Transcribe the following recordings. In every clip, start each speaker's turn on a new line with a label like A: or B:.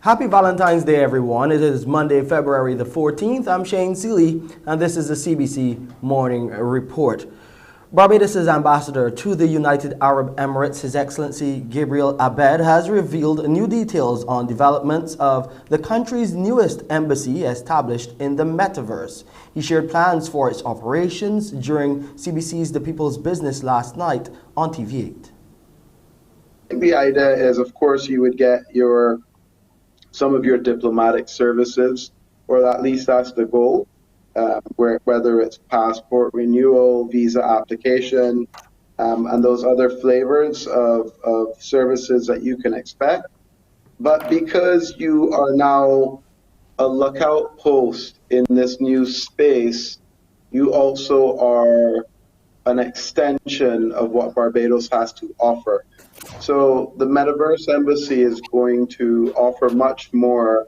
A: Happy Valentine's Day, everyone. It is Monday, February the 14th. I'm Shane Seeley, and this is the CBC Morning Report. Barbados' ambassador to the United Arab Emirates, His Excellency Gabriel Abed, has revealed new details on developments of the country's newest embassy established in the metaverse. He shared plans for its operations during CBC's The People's Business last night on TV8.
B: The idea is, of course, you would get some of your diplomatic services, or at least that's the goal, whether it's passport renewal, visa application, and those other flavors of services that you can expect. But because you are now a lookout post in this new space, you also are an extension of what Barbados has to offer. So the Metaverse Embassy is going to offer much more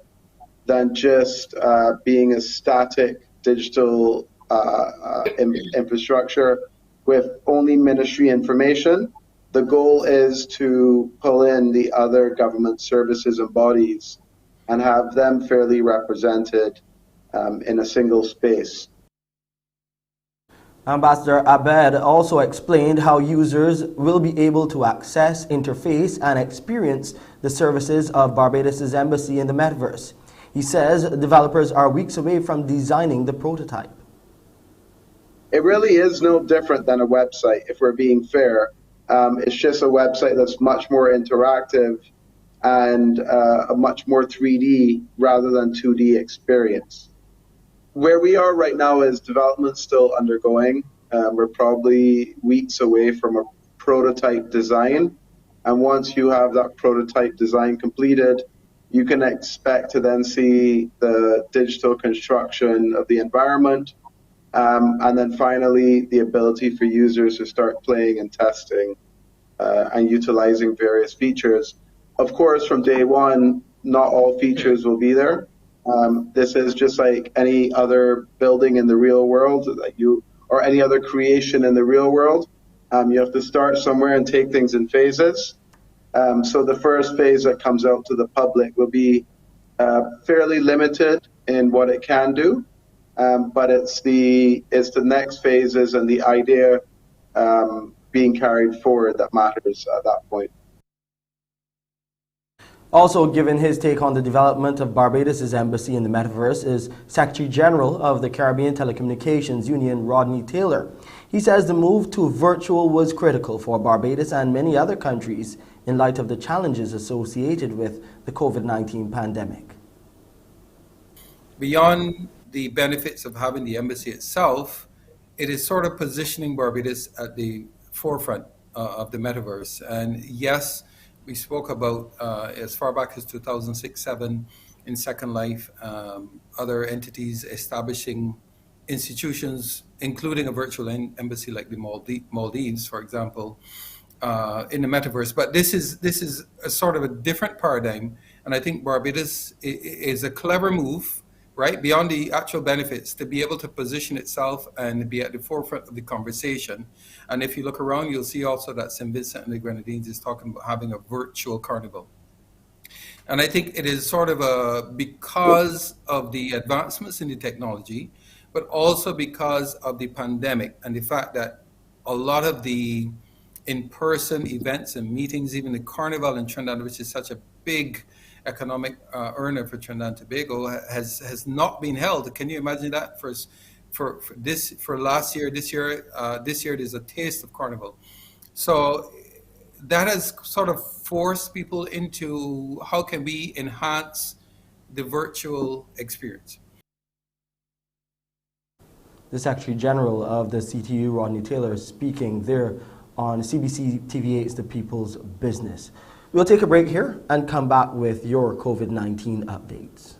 B: than just being a static digital infrastructure with only ministry information. The goal is to pull in the other government services and bodies and have them fairly represented in a single space.
A: Ambassador Abed also explained how users will be able to access, interface, and experience the services of Barbados' embassy in the metaverse. He says developers are weeks away from designing the prototype.
B: It really is no different than a website, if we're being fair. It's just a website that's much more interactive and a much more 3D rather than 2D experience. Where we are right now is development still undergoing. We're probably weeks away from a prototype design. And once you have that prototype design completed, you can expect to then see the digital construction of the environment. And then finally, the ability for users to start playing and testing and utilizing various features. Of course, from day one, not all features will be there. This is just like any other building in the real world or any other creation in the real world. You have to start somewhere and take things in phases. So the first phase that comes out to the public will be fairly limited in what it can do, but it's the next phases and the idea being carried forward that matters at that point.
A: Also giving his take on the development of Barbados' embassy in the metaverse is Secretary General of the Caribbean Telecommunications Union, Rodney Taylor. He says the move to virtual was critical for Barbados and many other countries in light of the challenges associated with the COVID-19 pandemic.
C: Beyond the benefits of having the embassy itself, it is sort of positioning Barbados at the forefront of the metaverse. And yes, we spoke about as far back as 2006-07 in Second Life, other entities establishing institutions, including a virtual embassy like the Maldives, for example, in the metaverse. But this is a sort of a different paradigm, and I think Barbados is a clever move, right, beyond the actual benefits, to be able to position itself and be at the forefront of the conversation. And if you look around, you'll see also that St Vincent and the Grenadines is talking about having a virtual carnival. And I think it is sort of because of the advancements in the technology, but also because of the pandemic and the fact that a lot of the in-person events and meetings, even the carnival in Trinidad, which is such a big economic earner for Trinidad and Tobago, has not been held. Can you imagine that? For last year, this year there's a taste of carnival. So that has sort of forced people into how can we enhance the virtual experience.
A: The Secretary General of the CTU, Rodney Taylor, speaking there on CBC TV8's The People's Business. We'll take a break here and come back with your COVID-19 updates.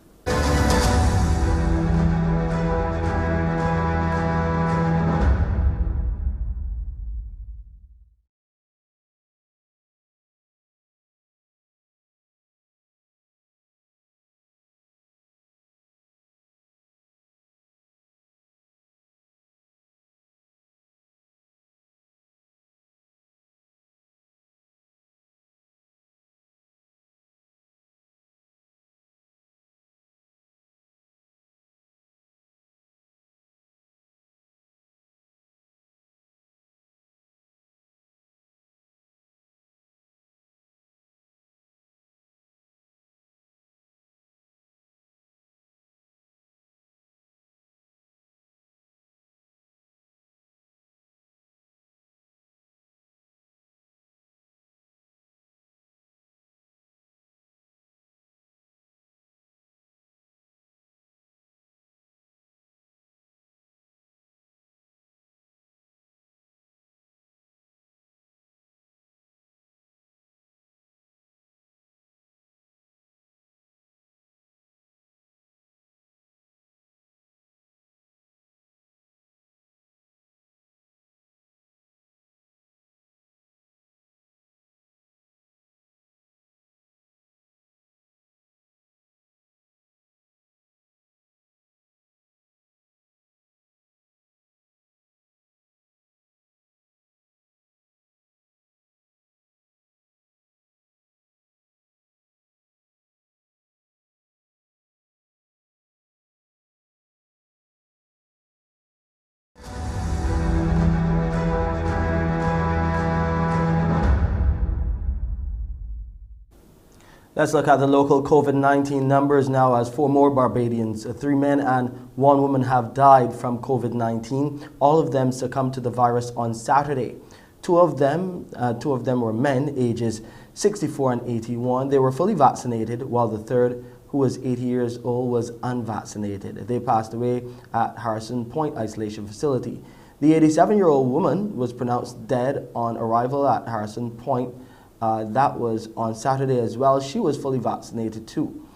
A: Let's look at the local COVID-19 numbers now, as 4 more Barbadians, 3 men and 1 woman, have died from COVID-19. All of them succumbed to the virus on Saturday. Two of them were men, ages 64 and 81. They were fully vaccinated, while the third, who was 80 years old, was unvaccinated. They passed away at Harrison Point Isolation Facility. The 87-year-old woman was pronounced dead on arrival at Harrison Point. That was on Saturday as well. She was fully vaccinated too.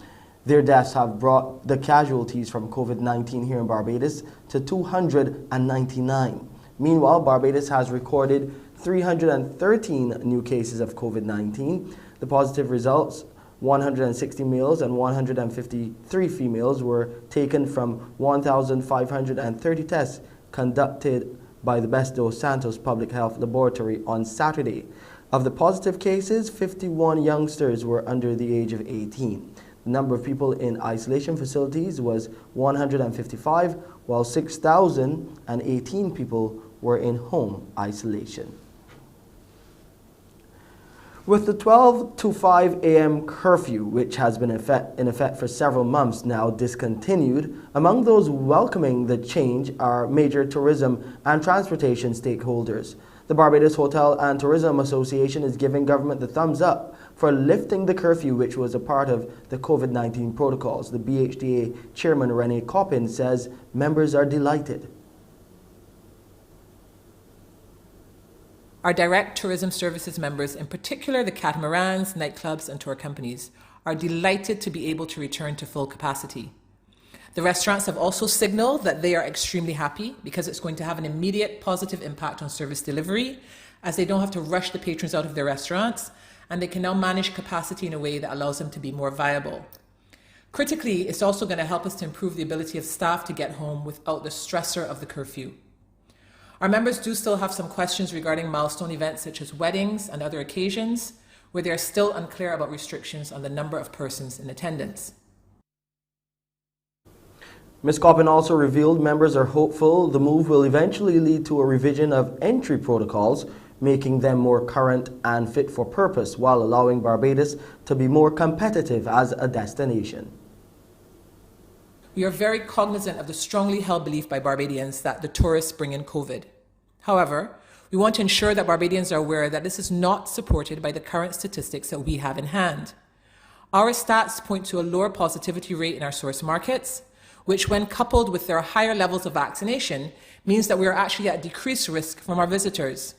A: Their deaths have brought the casualties from COVID-19 here in Barbados to 299. Meanwhile, Barbados has recorded 313 new cases of COVID-19. The positive results, 160 males and 153 females, were taken from 1,530 tests conducted by the Best dos Santos Public Health Laboratory on Saturday. Of the positive cases, 51 youngsters were under the age of 18. The number of people in isolation facilities was 155, while 6,018 people were in home isolation. With the 12 to 5 a.m. curfew, which has been in effect for several months now, discontinued, among those welcoming the change are major tourism and transportation stakeholders. The Barbados Hotel and Tourism Association is giving government the thumbs up for lifting the curfew, which was a part of the COVID-19 protocols. The BHDA chairman, Renee Coppin, says members are delighted.
D: Our direct tourism services members, in particular the catamarans, nightclubs and tour companies, are delighted to be able to return to full capacity. The restaurants have also signaled that they are extremely happy because it's going to have an immediate positive impact on service delivery, as they don't have to rush the patrons out of their restaurants, and they can now manage capacity in a way that allows them to be more viable. Critically, it's also going to help us to improve the ability of staff to get home without the stressor of the curfew. Our members do still have some questions regarding milestone events such as weddings and other occasions, where they are still unclear about restrictions on the number of persons in attendance.
A: Ms. Coppin also revealed members are hopeful the move will eventually lead to a revision of entry protocols, making them more current and fit for purpose, while allowing Barbados to be more competitive as a destination.
D: We are very cognizant of the strongly held belief by Barbadians that the tourists bring in COVID. However, we want to ensure that Barbadians are aware that this is not supported by the current statistics that we have in hand. Our stats point to a lower positivity rate in our source markets, which, when coupled with their higher levels of vaccination, means that we are actually at decreased risk from our visitors.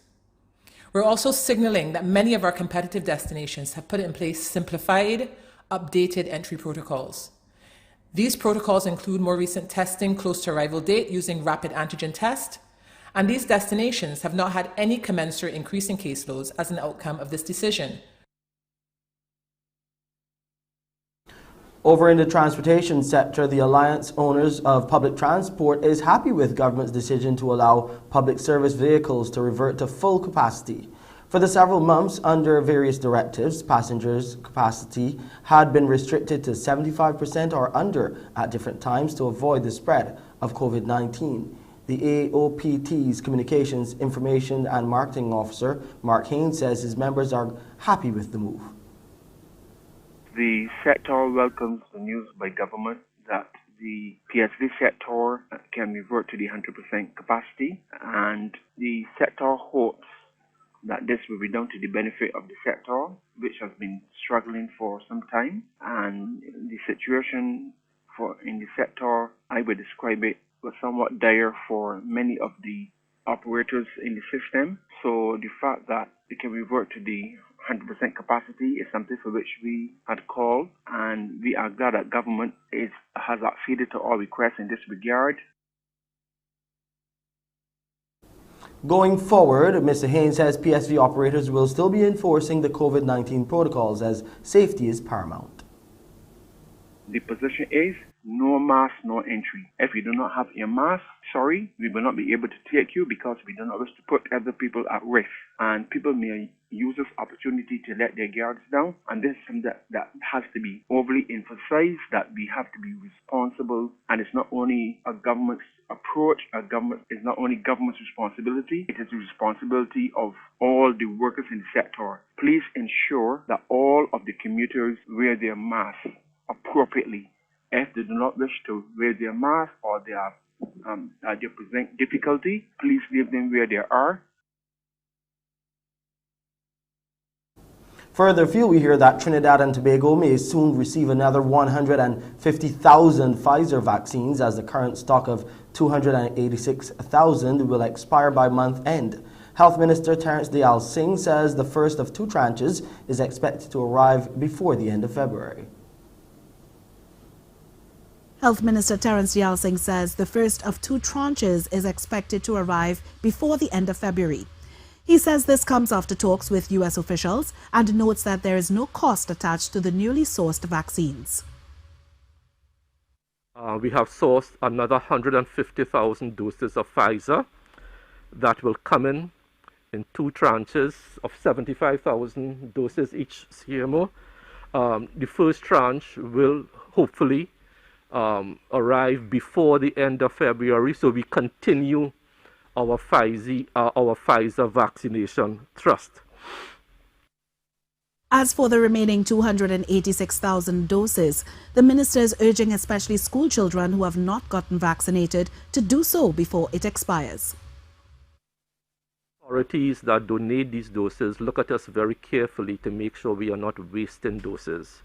D: We're also signaling that many of our competitive destinations have put in place simplified, updated entry protocols. These protocols include more recent testing close to arrival date using rapid antigen test, and these destinations have not had any commensurate increase in caseloads as an outcome of this decision.
A: Over in the transportation sector, the Alliance Owners of Public Transport is happy with government's decision to allow public service vehicles to revert to full capacity. For the several months under various directives, passengers' capacity had been restricted to 75% or under at different times to avoid the spread of COVID-19. The AOPT's Communications, Information and Marketing Officer, Mark Haynes, says his members are happy with the move.
E: The sector welcomes the news by government that the PSV sector can revert to the 100% capacity, and the sector hopes that this will be done to the benefit of the sector, which has been struggling for some time. And the situation in the sector, I would describe it, was somewhat dire for many of the operators in the system. So the fact that it can revert to the 100% capacity is something for which we had called, and we are glad that government has acceded to all requests in this regard.
A: Going forward, Mr. Haynes says PSV operators will still be enforcing the COVID-19 protocols as safety is paramount.
E: The position is no mask, no entry. If you do not have a mask, sorry, we will not be able to take you because we do not wish to put other people at risk. And people may use this opportunity to let their guards down. And this is something that has to be overly emphasized, that we have to be responsible. And it's not only a government's approach, it's not only government's responsibility, it is the responsibility of all the workers in the sector. Please ensure that all of the commuters wear their masks appropriately. If they do not wish to wear their mask or they present difficulty, please leave them where they are.
A: Further afield, we hear that Trinidad and Tobago may soon receive another 150,000 Pfizer vaccines as the current stock of 286,000 will expire by month end. Health Minister Terence Dayal Singh says the first of two tranches is expected to arrive before the end of February.
F: Health Minister Terence Dayal Singh says the first of two tranches is expected to arrive before the end of February. He says this comes after talks with U.S. officials and notes that there is no cost attached to the newly sourced vaccines.
G: We have sourced another 150,000 doses of Pfizer that will come in two tranches of 75,000 doses each CMO. The first tranche will hopefully arrive before the end of February, so we continue our Pfizer vaccination thrust.
F: As for the remaining 286,000 doses, the minister is urging especially school children who have not gotten vaccinated to do so before it expires.
G: Authorities that donate these doses look at us very carefully to make sure we are not wasting doses.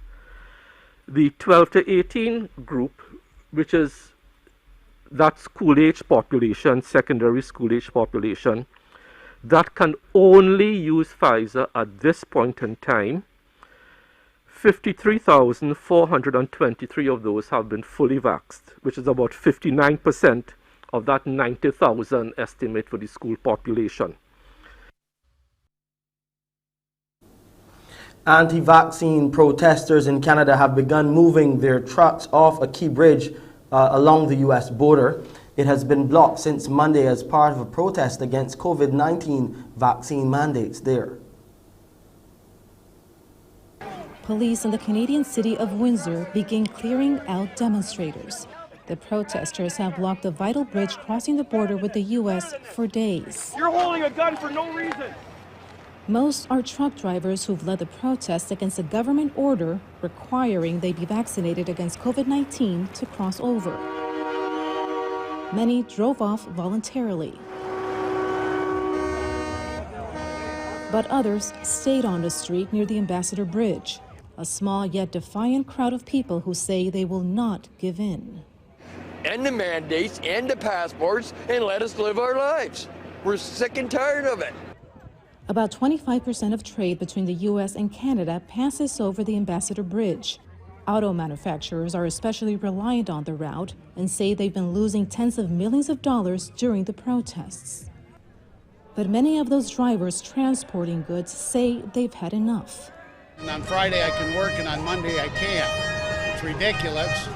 G: The 12 to 18 group, which is that school-age population, secondary school-age population, that can only use Pfizer at this point in time, 53,423 of those have been fully vaxxed, which is about 59% of that 90,000 estimate for the school population.
A: Anti-vaccine protesters in Canada have begun moving their trucks off a key bridge along the U.S. border. It has been blocked since Monday as part of a protest against COVID-19 vaccine mandates there.
H: Police in the Canadian city of Windsor begin clearing out demonstrators. The protesters have blocked the vital bridge crossing the border with the U.S. for days.
I: You're holding a gun for no reason.
H: Most are truck drivers who've led the protest against a government order requiring they be vaccinated against COVID-19 to cross over. Many drove off voluntarily, but others stayed on the street near the Ambassador Bridge, a small yet defiant crowd of people who say they will not give in.
I: End the mandates, end the passports, and let us live our lives. We're sick and tired of it.
H: About 25% of trade between the U.S. and Canada passes over the Ambassador Bridge. Auto manufacturers are especially reliant on the route and say they've been losing tens of millions of dollars during the protests. But many of those drivers transporting goods say they've had enough.
J: And on Friday I can work and on Monday I can't. It's ridiculous.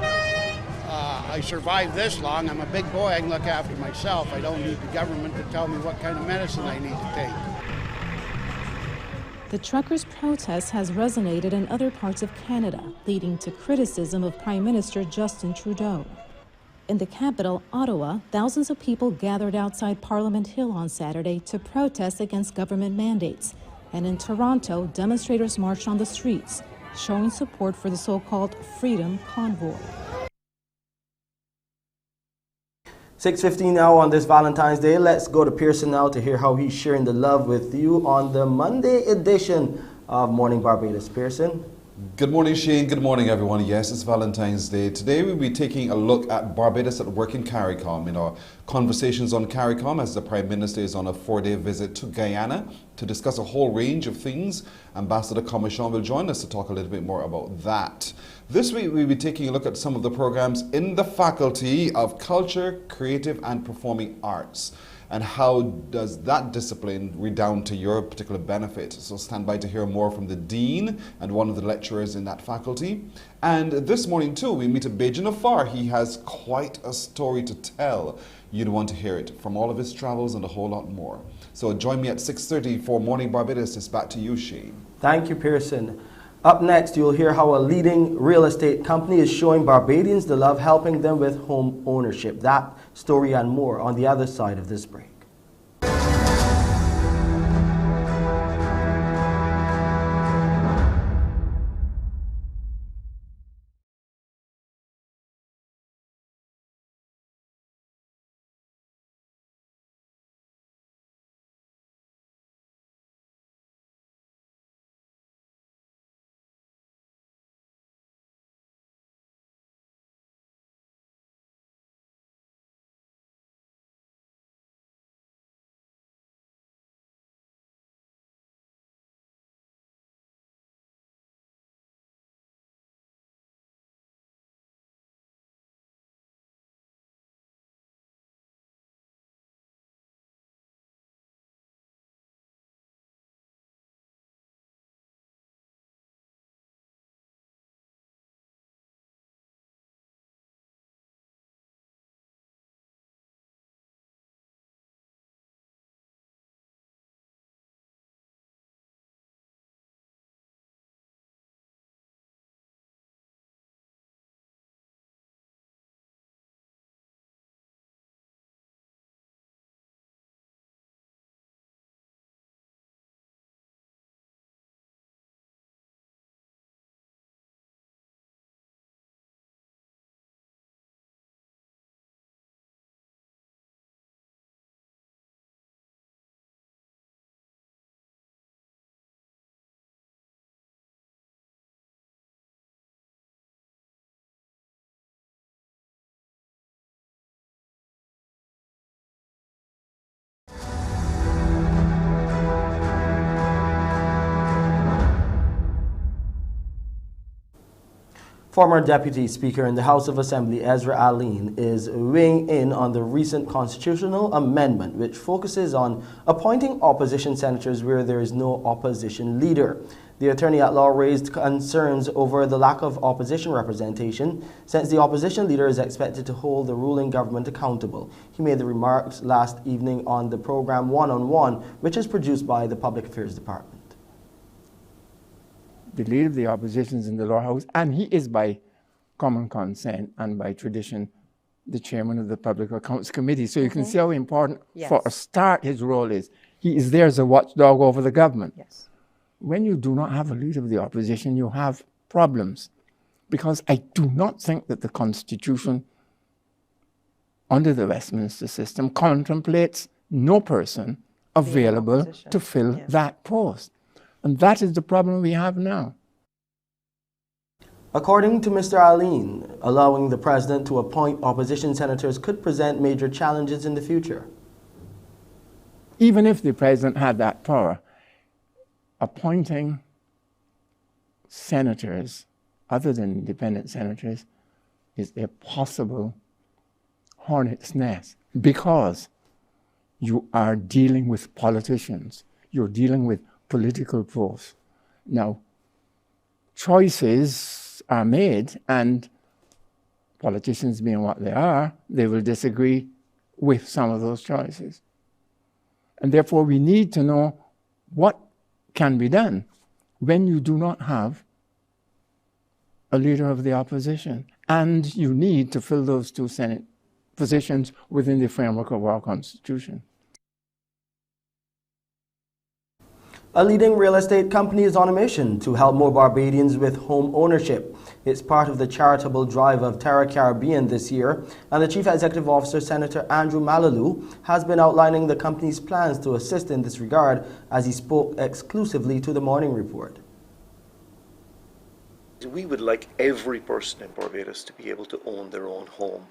J: I survived this long. I'm a big boy. I can look after myself. I don't need the government to tell me what kind of medicine I need to take.
H: The truckers' protest has resonated in other parts of Canada, leading to criticism of Prime Minister Justin Trudeau. In the capital, Ottawa, thousands of people gathered outside Parliament Hill on Saturday to protest against government mandates. And in Toronto, demonstrators marched on the streets, showing support for the so-called Freedom Convoy.
A: 6:15 now on this Valentine's Day. Let's go to Pearson now to hear how he's sharing the love with you on the Monday edition of Morning Barbados. Pearson.
K: Good morning, Shane. Good morning, everyone. Yes, it's Valentine's Day. Today we'll be taking a look at Barbados at work in CARICOM. In our conversations on CARICOM, as the Prime Minister is on a 4-day visit to Guyana to discuss a whole range of things. Ambassador Commission will join us to talk a little bit more about that. This week we'll be taking a look at some of the programs in the Faculty of Culture, Creative and Performing Arts. and how does that discipline redound to your particular benefit? So stand by to hear more from the Dean and one of the lecturers in that faculty. And this morning too, we meet a Bajan Afar. He has quite a story to tell. You'd want to hear it from all of his travels and a whole lot more. So join me at 6:30 for Morning Barbados. It's back to you, Shane.
A: Thank you, Pearson. Up next, you'll hear how a leading real estate company is showing Barbadians the love, helping them with home ownership. That story and more on the other side of this break. Former Deputy Speaker in the House of Assembly, Ezra Aline, is weighing in on the recent constitutional amendment, which focuses on appointing opposition senators where there is no opposition leader. The attorney-at-law raised concerns over the lack of opposition representation, since the opposition leader is expected to hold the ruling government accountable. He made the remarks last evening on the program One-on-One, which is produced by the Public Affairs Department.
L: The leader of the opposition is in the lower house, and he is by common consent and by tradition the chairman of the Public Accounts Committee. So you can see how important, for a start, his role is. He is there as a watchdog over the government.
M: Yes.
L: When you do not have a leader of the opposition, you have problems, because I do not think that the Constitution under the Westminster system contemplates no person available to fill that post. And that is the problem we have now.
A: According to Mr. Aline, allowing the president to appoint opposition senators could present major challenges in the future.
L: Even if the president had that power, appointing senators, other than independent senators, is a possible hornet's nest, because you are dealing with politicians. You're dealing with political posts. Now, choices are made, and politicians being what they are, they will disagree with some of those choices. And therefore, we need to know what can be done when you do not have a leader of the opposition, and you need to fill those two Senate positions within the framework of our Constitution.
A: A leading real estate company is on a mission to help more Barbadians with home ownership. It's part of the charitable drive of Terra Caribbean this year, and the Chief Executive Officer, Senator Andrew Malalu, has been outlining the company's plans to assist in this regard as he spoke exclusively to the Morning Report.
N: We would like every person in Barbados to be able to own their own home.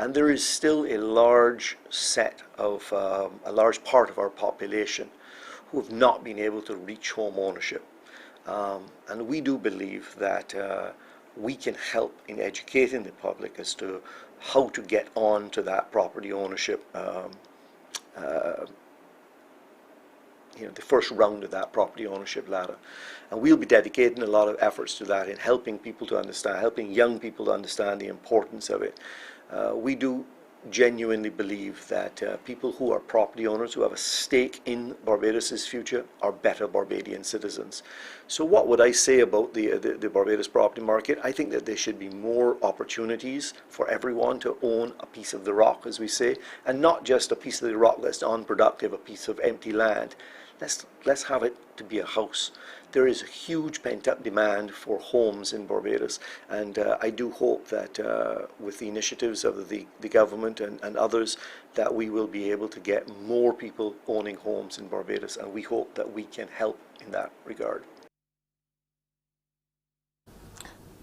N: And there is still a large set of, a large part of our population who have not been able to reach home ownership. And we do believe that we can help in educating the public as to how to get on to that property ownership the first round of that property ownership ladder. And we'll be dedicating a lot of efforts to that in helping people to understand, helping young people to understand the importance of it. We do genuinely believe that people who are property owners, who have a stake in Barbados' future, are better Barbadian citizens. So what would I say about the Barbados property market? I think that there should be more opportunities for everyone to own a piece of the rock, as we say, and not just a piece of the rock that's unproductive, a piece of empty land. Let's have it to be a house. There is a huge pent-up demand for homes in Barbados, and I do hope that with the initiatives of the government and others, that we will be able to get more people owning homes in Barbados, and we hope that we can help in that regard.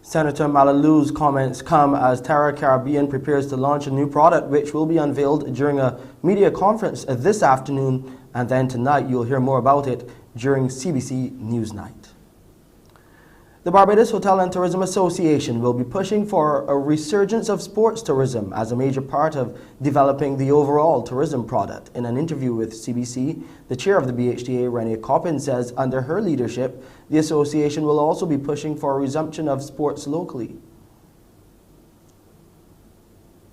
A: Senator Malalu's comments come as Terra Caribbean prepares to launch a new product which will be unveiled during a media conference this afternoon, and then tonight you'll hear more about it during CBC Newsnight. The Barbados Hotel and Tourism Association will be pushing for a resurgence of sports tourism as a major part of developing the overall tourism product. In an interview with CBC, the chair of the BHTA, Renee Coppin, says under her leadership, the association will also be pushing for a resumption of sports locally.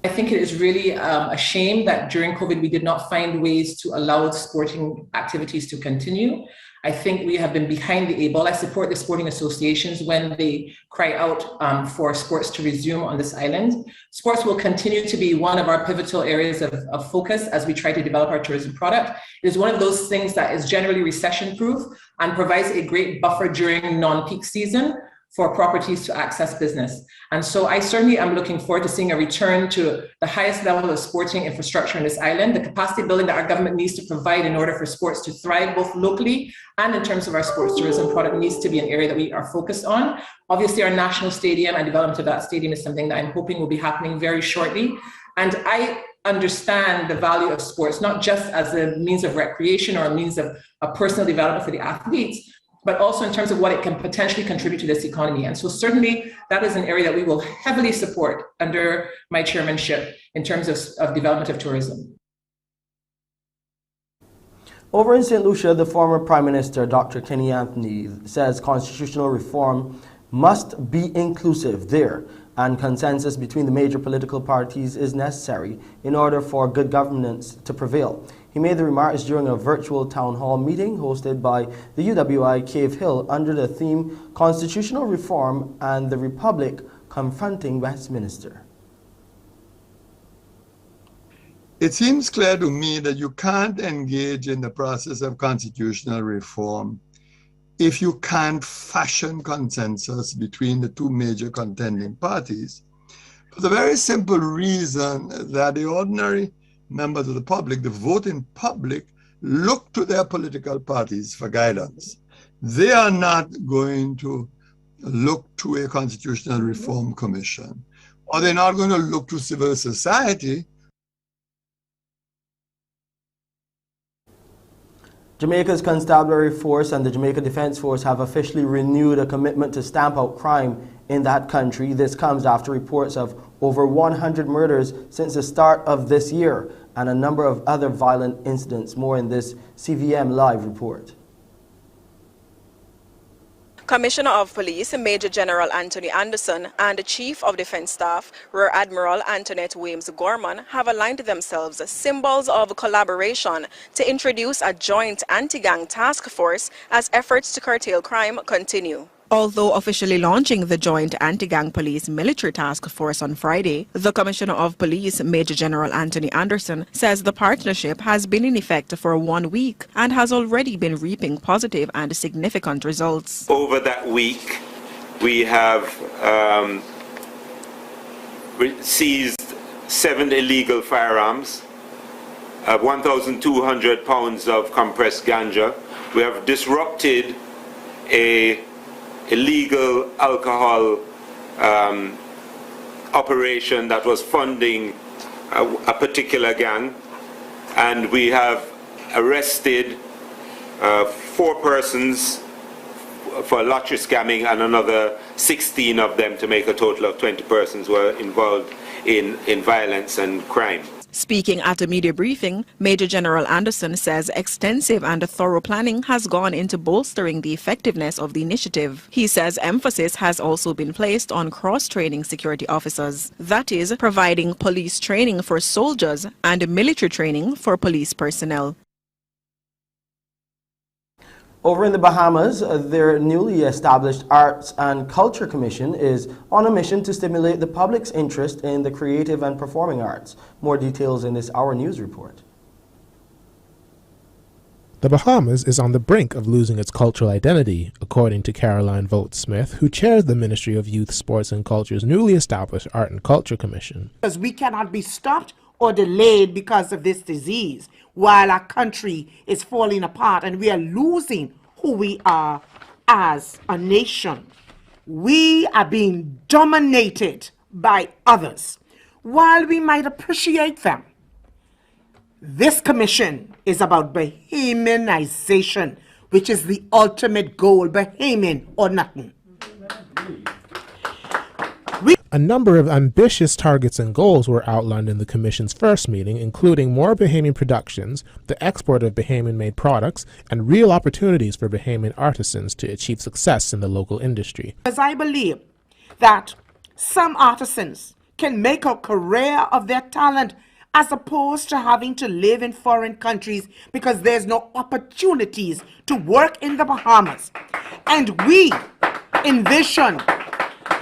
D: I think it is really a shame that during COVID we did not find ways to allow sporting activities to continue. I think we have been behind the eight ball. I support the sporting associations when they cry out for sports to resume on this island. Sports will continue to be one of our pivotal areas of focus as we try to develop our tourism product. It is one of those things that is generally recession-proof and provides a great buffer during non-peak season for properties to access business. And so I certainly am looking forward to seeing a return to the highest level of sporting infrastructure on this island, the capacity building that our government needs to provide in order for sports to thrive both locally and in terms of our sports tourism product needs to be an area that we are focused on. Obviously, our national stadium and development of that stadium is something that I'm hoping will be happening very shortly. And I understand the value of sports, not just as a means of recreation or a means of a personal development for the athletes, but also in terms of what it can potentially contribute to this economy. And so certainly that is an area that we will heavily support under my chairmanship in terms of development of tourism.
A: Over in St Lucia, the former Prime Minister, Dr. Kenny Anthony, says constitutional reform must be inclusive there, and consensus between the major political parties is necessary in order for good governance to prevail. He made the remarks during a virtual town hall meeting hosted by the UWI Cave Hill under the theme Constitutional Reform and the Republic Confronting Westminster.
M: It seems clear to me that you can't engage in the process of constitutional reform if you can't fashion consensus between the two major contending parties, for the very simple reason that the ordinary members of the public, the voting public, look to their political parties for guidance. They are not going to look to a constitutional reform commission, or they're not going to look to civil society.
A: Jamaica's Constabulary Force and the Jamaica Defense Force have officially renewed a commitment to stamp out crime in that country. This comes after reports of over 100 murders since the start of this year and a number of other violent incidents. More in this CVM Live report.
O: Commissioner of Police Major General Anthony Anderson and the Chief of Defense Staff Rear Admiral Antoinette Williams Gorman have aligned themselves as symbols of collaboration to introduce a joint anti-gang task force as efforts to curtail crime continue. Although officially launching the Joint Anti-Gang Police Military Task Force on Friday, the Commissioner of Police, Major General Anthony Anderson, says the partnership has been in effect for 1 week and has already been reaping positive and significant results.
P: Over that week, we have seized 7 illegal firearms, 1,200 pounds of compressed ganja. We have disrupted a illegal alcohol operation that was funding a particular gang, and we have arrested 4 persons for lottery scamming and another 16 of them to make a total of 20 persons who were involved in violence and crime.
O: Speaking at a media briefing, Major General Anderson says extensive and thorough planning has gone into bolstering the effectiveness of the initiative. He says emphasis has also been placed on cross-training security officers. That is, providing police training for soldiers and military training for police personnel.
A: Over in the Bahamas, their newly established Arts and Culture Commission is on a mission to stimulate the public's interest in the creative and performing arts. More details in this Our News report.
Q: The Bahamas is on the brink of losing its cultural identity, according to Caroline Vogt-Smith, who chairs the Ministry of Youth, Sports and Culture's newly established Art and Culture Commission.
R: Because we cannot be stopped or delayed because of this disease, while our country is falling apart and we are losing who we are as a nation. We are being dominated by others. While we might appreciate them, this commission is about Bahamianization, which is the ultimate goal, Bahamian or nothing.
Q: A number of ambitious targets and goals were outlined in the Commission's first meeting, including more Bahamian productions, the export of Bahamian-made products, and real opportunities for Bahamian artisans to achieve success in the local industry.
R: Because I believe that some artisans can make a career of their talent as opposed to having to live in foreign countries because there's no opportunities to work in the Bahamas. And we envision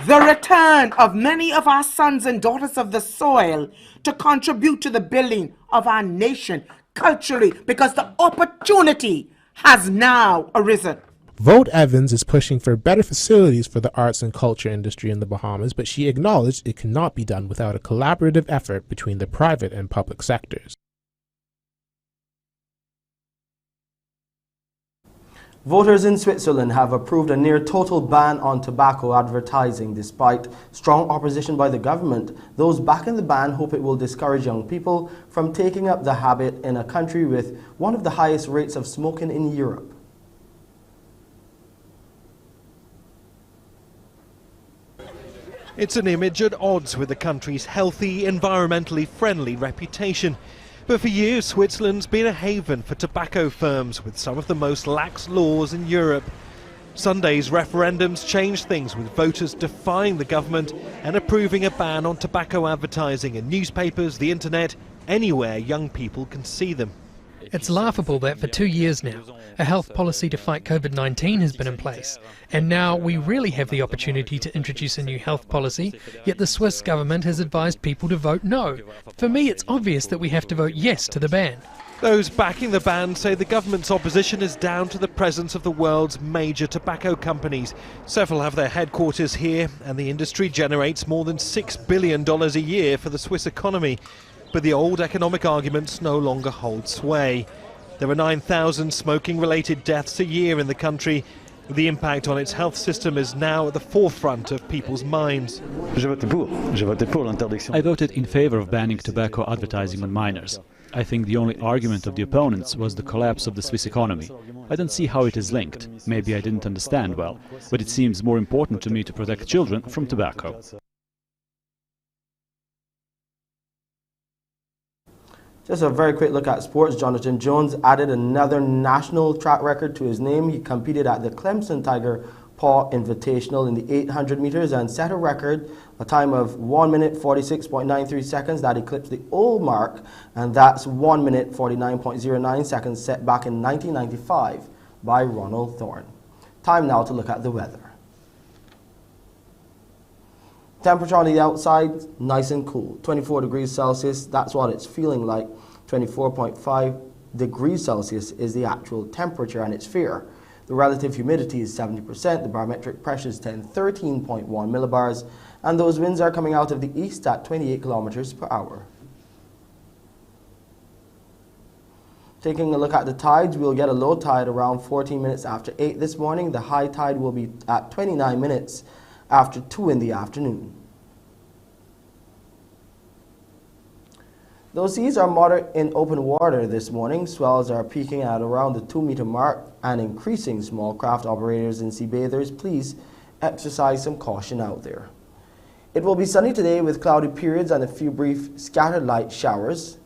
R: the return of many of our sons and daughters of the soil to contribute to the building of our nation culturally, because the opportunity has now arisen.
Q: Vogt Evans is pushing for better facilities for the arts and culture industry in the Bahamas, but she acknowledged it cannot be done without a collaborative effort between the private and public sectors.
A: Voters in Switzerland have approved a near-total ban on tobacco advertising despite strong opposition by the government. Those backing the ban hope it will discourage young people from taking up the habit in a country with one of the highest rates of smoking in Europe.
S: It's an image at odds with the country's healthy, environmentally friendly reputation. But for years, Switzerland's been a haven for tobacco firms with some of the most lax laws in Europe. Sunday's referendums changed things, with voters defying the government and approving a ban on tobacco advertising in newspapers, the internet, anywhere young people can see them.
T: It's laughable that for 2 years now, a health policy to fight COVID-19 has been in place. And now we really have the opportunity to introduce a new health policy, yet the Swiss government has advised people to vote no. For me, it's obvious that we have to vote yes to the ban.
S: Those backing the ban say the government's opposition is down to the presence of the world's major tobacco companies. Several have their headquarters here, and the industry generates more than $6 billion a year for the Swiss economy. But the old economic arguments no longer hold sway. There are 9,000 smoking-related deaths a year in the country. The impact on its health system is now at the forefront of people's minds.
U: I voted in favor of banning tobacco advertising on minors. I think the only argument of the opponents was the collapse of the Swiss economy. I don't see how it is linked. Maybe I didn't understand well, but it seems more important to me to protect children from tobacco.
A: Just a very quick look at sports. Jonathan Jones added another national track record to his name. He competed at the Clemson Tiger Paw Invitational in the 800 meters and set a record, a time of 1 minute 46.93 seconds that eclipsed the old mark, and that's 1 minute 49.09 seconds set back in 1995 by Ronald Thorne. Time now to look at the weather. Temperature on the outside, nice and cool. 24 degrees Celsius, that's what it's feeling like. 24.5 degrees Celsius is the actual temperature, and it's fair. The relative humidity is 70%, the barometric pressure is 13.1 millibars, and those winds are coming out of the east at 28 kilometers per hour. Taking a look at the tides, we'll get a low tide around 14 minutes after 8 this morning. The high tide will be at 29 minutes after 2 in the afternoon. Those seas are moderate in open water this morning. Swells are peaking at around the 2-meter mark and increasing. Small craft operators and sea bathers, please exercise some caution out there. It will be sunny today with cloudy periods and a few brief scattered light showers.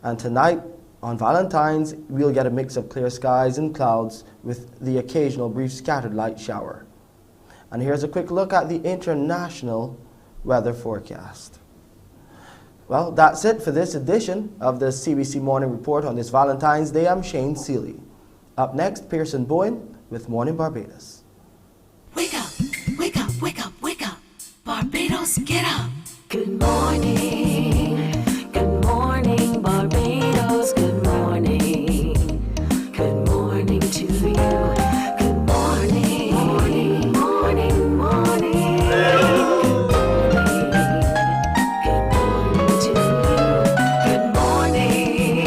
A: And tonight, on Valentine's, we'll get a mix of clear skies and clouds with the occasional brief scattered light shower. And here's a quick look at the international weather forecast. Well, that's it for this edition of the CBC Morning Report on this Valentine's Day. I'm Shane Seeley. Up next, Pearson Bowen with Mornin Barbados.
B: Wake up, wake up, wake up, wake up. Barbados, get up. Good morning. Good morning, Barbados. Good morning. Good morning to you. Good morning. Morning, morning, morning. Good morning to you. Good morning.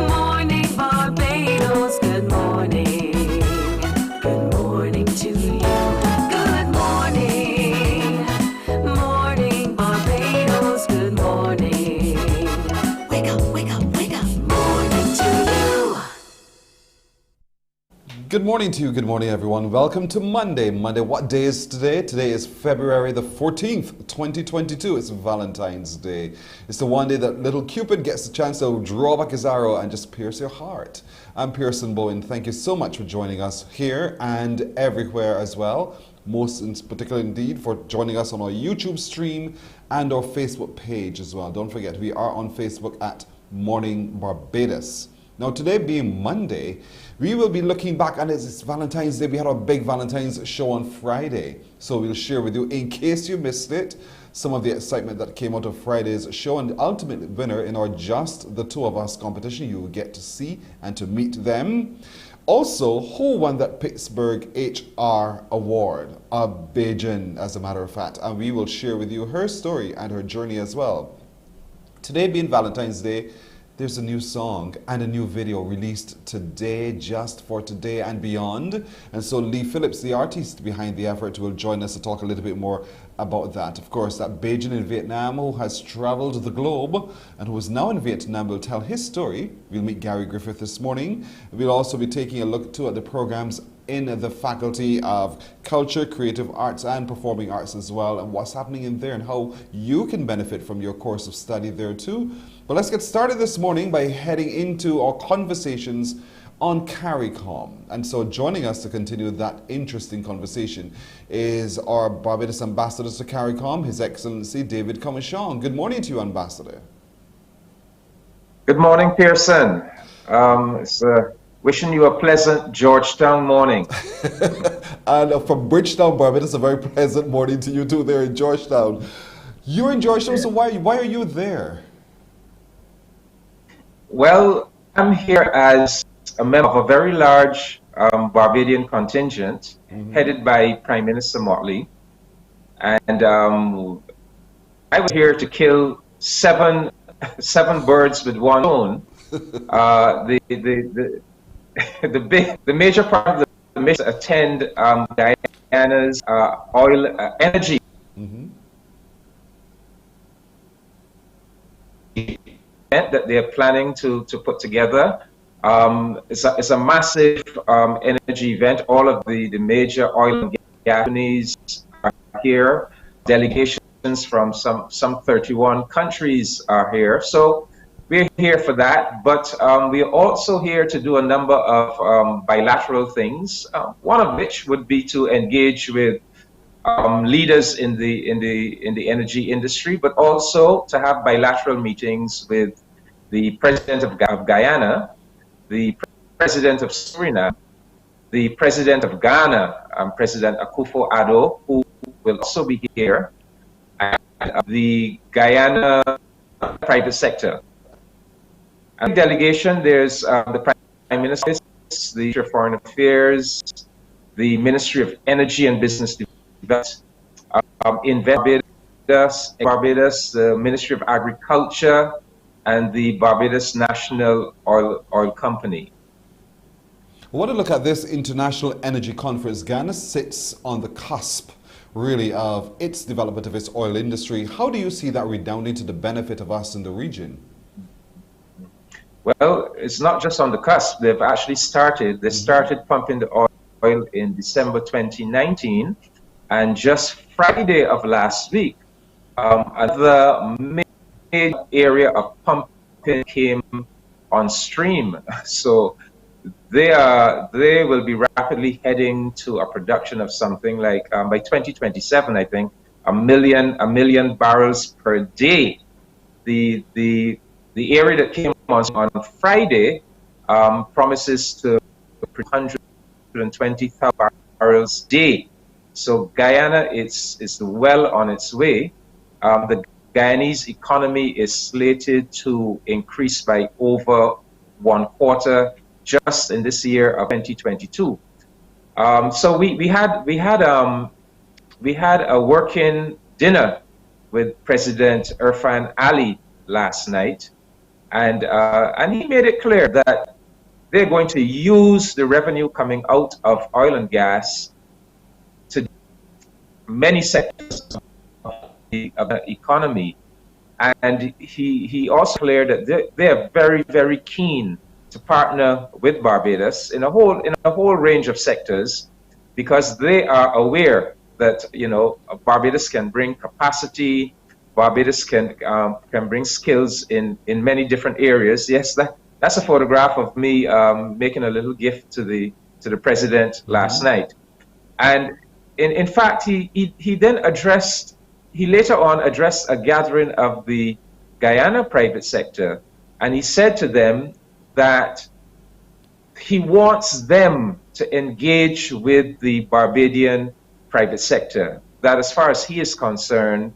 B: Morning, Barbados. Good morning. Good morning to you. Good morning. Morning, Barbados. Good morning. Wake up, wake up, wake up. Morning to you.
K: Good morning to you. Good morning, everyone. Welcome to Monday. Monday, what day is today? Today is February the 14th, 2022. It's Valentine's Day. It's the one day that little Cupid gets a chance to draw back his arrow and just pierce your heart. I'm Pearson Bowen. Thank you so much for joining us here and everywhere as well. Most in particular indeed for joining us on our YouTube stream and our Facebook page as well. Don't forget, we are on Facebook at Morning Barbados. Now, today being Monday, we will be looking back, and it's Valentine's Day. We had our big Valentine's show on Friday. So we'll share with you, in case you missed it, some of the excitement that came out of Friday's show. And the ultimate winner in our Just the Two of Us competition, you will get to see and to meet them. Also, who won that Pittsburgh HR award? Bajin, as a matter of fact. And we will share with you her story and her journey as well. Today being Valentine's Day, there's a new song and a new video released today, just for today and beyond. And so Lee Phillips, the artist behind the effort, will join us to talk a little bit more about that. Of course, that Bajin in Vietnam, who has traveled the globe and who is now in Vietnam, will tell his story. We'll meet Gary Griffith this morning. We'll also be taking a look too at the programs in the Faculty of Culture, Creative Arts and Performing Arts as well, and what's happening in there and how you can benefit from your course of study there too. But let's get started this morning by heading into our conversations on CARICOM. And so joining us to continue that interesting conversation is our Barbados Ambassador to CARICOM, His Excellency David Commichon. Good morning to you, Ambassador.
V: Good morning, Pearson. Wishing you a pleasant Georgetown morning.
K: And from Bridgetown, Barbados, a very pleasant morning to you too there in Georgetown. You're in Georgetown, so why are you there?
V: Well, I'm here as a member of a very large Barbadian contingent headed by Prime Minister Motley. And I was here to kill seven birds with one stone. The major part of the mission attend Guyana's oil energy event that they're planning to put together. It's a massive energy event. All of the major oil and gas companies are here. Delegations from some 31 countries are here. So we're here for that, but we're also here to do a number of bilateral things. One of which would be to engage with leaders in the energy industry, but also to have bilateral meetings with the President of Guyana, the President of Suriname, the President of Ghana, President Akufo-Addo, who will also be here, and the Guyana private sector. And delegation, there's the Prime Minister, the Ministry of Foreign Affairs, the Ministry of Energy and Business Development, in Barbados, the Ministry of Agriculture, and the Barbados National Oil Company.
K: I want to look at this International Energy Conference. Ghana sits on the cusp, really, of its development of its oil industry. How do you see that redounding to the benefit of us in the region?
V: Well, it's not just on the cusp. They've actually started. They started pumping the oil in December 2019. And just Friday of last week, another major area of pumping came on stream. So they will be rapidly heading to a production of something like by 2027, I think, a million barrels per day. The area that came on Friday promises to 120,000 barrels a day. So Guyana is well on its way. The Guyanese economy is slated to increase by over 1/4 just in this year of 2022. So we had a working dinner with President Irfan Ali last night, and he made it clear that they're going to use the revenue coming out of oil and gas to many sectors of the economy. And he also declared that they are very, very keen to partner with Barbados in a whole range of sectors, because they are aware that Barbados can bring capacity, Barbados can bring skills in many different areas. Yes, that's a photograph of me making a little gift to the president last night. And in fact, he later on addressed a gathering of the Guyana private sector, and he said to them that he wants them to engage with the Barbadian private sector, that as far as he is concerned,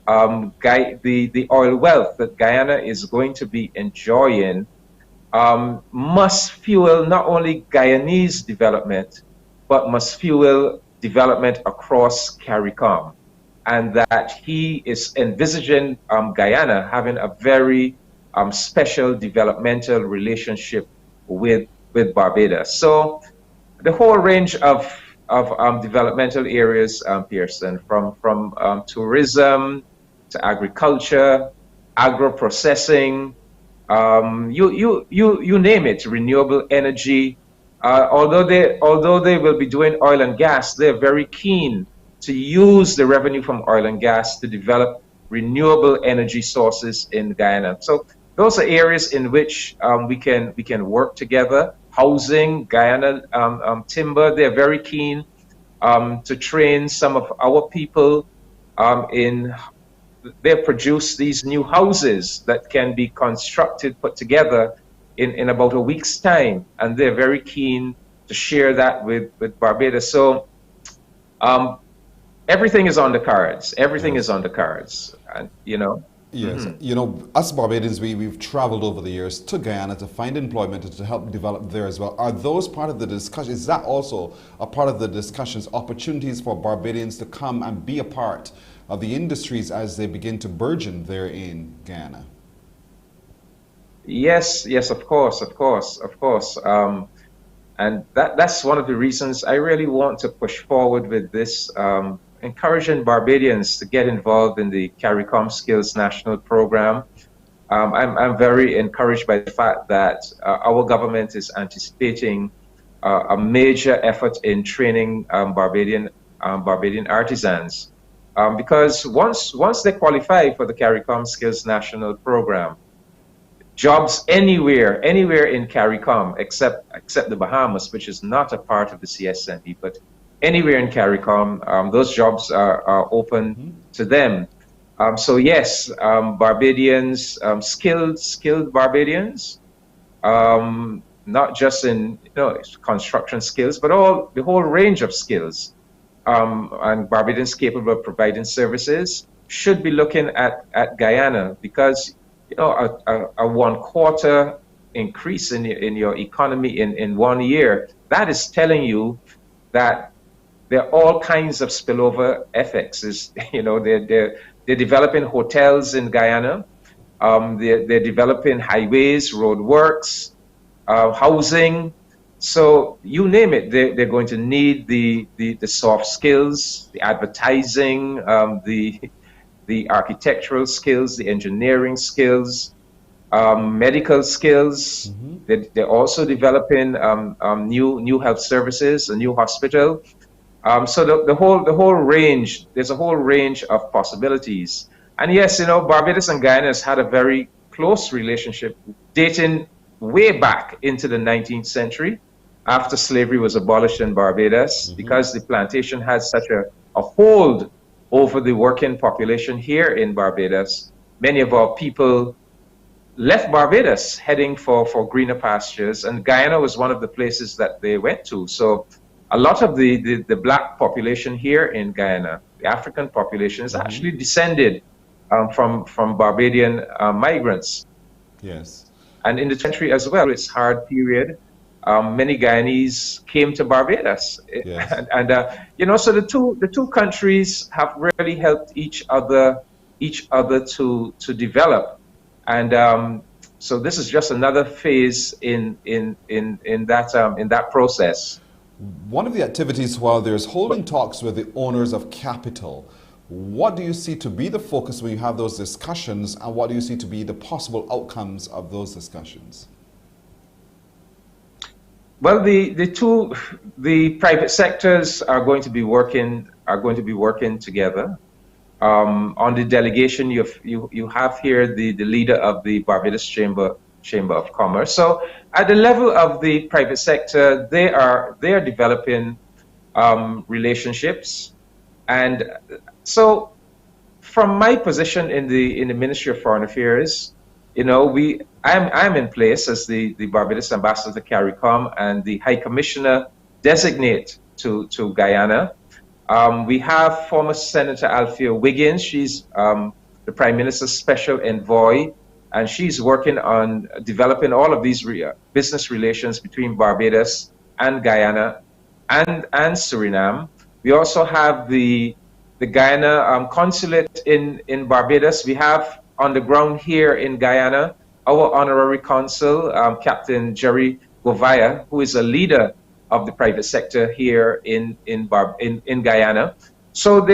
V: the oil wealth that Guyana is going to be enjoying must fuel not only Guyanese development, but must fuel development across CARICOM. And that he is envisaging Guyana having a very special developmental relationship with Barbados. So the whole range of developmental areas, Pearson, from tourism to agriculture, agro-processing, you name it, renewable energy. Although they will be doing oil and gas, they're very keen to use the revenue from oil and gas to develop renewable energy sources in Guyana. So those are areas in which we can work together. Housing, Guyana timber, they're very keen to train some of our people they produce these new houses that can be constructed, put together in about a week's time, and they're very keen to share that with Barbados. So everything is on the cards. Everything is on the cards, and
K: Yes, us Barbadians, we've traveled over the years to Guyana to find employment and to help develop there as well. Are those part of the discussion? Is that also a part of the discussions, opportunities for Barbadians to come and be a part of the industries as they begin to burgeon there in Guyana?
V: Yes, of course. And that's one of the reasons I really want to push forward with this, encouraging Barbadians to get involved in the CARICOM Skills National Program. I'm very encouraged by the fact that our government is anticipating a major effort in training Barbadian artisans, because once they qualify for the CARICOM Skills National Program, jobs anywhere in CARICOM except the Bahamas, which is not a part of the CSNE, but anywhere in CARICOM, those jobs are open to them. So yes, Barbadians, skilled Barbadians, not just in construction skills, but the whole range of skills, and Barbadians capable of providing services should be looking at Guyana, because a 1/4 increase in your economy in 1 year, that is telling you that there are all kinds of spillover effects. They're developing hotels in Guyana. They're developing highways, roadworks, housing. So you name it, they're going to need the soft skills, the advertising, the architectural skills, the engineering skills, medical skills. They're also developing new health services, a new hospital. So the whole range, there's a whole range of possibilities. And yes, Barbados and Guyana has had a very close relationship dating way back into the 19th century after slavery was abolished in Barbados, because the plantation had such a hold over the working population here in Barbados. Many of our people left Barbados heading for greener pastures, and Guyana was one of the places that they went to. So a lot of the black population here in Guyana, the African population, is actually descended from Barbadian migrants.
K: Yes.
V: And in the country as well, it's hard period. Many Guyanese came to Barbados.
K: Yes.
V: And so the two countries have really helped each other to develop. And so this is just another phase in that process.
K: One of the activities while there's holding talks with the owners of capital, what do you see to be the focus when you have those discussions, and what do you see to be the possible outcomes of those discussions?
V: Well, the private sectors are going to be working together. On the delegation, you have here the leader of the Barbados Chamber of Commerce. So at the level of the private sector, they are developing relationships. And so from my position in the Ministry of Foreign Affairs, I'm in place as the Barbados ambassador to CARICOM and the High Commissioner designate to Guyana. We have former Senator Althea Wiggins. She's the Prime Minister's special envoy, and she's working on developing all of these business relations between Barbados and Guyana and Suriname. We also have the Guyana consulate in Barbados. We have on the ground here in Guyana our honorary consul, Captain Jerry Govaya, who is a leader of the private sector here in Guyana. So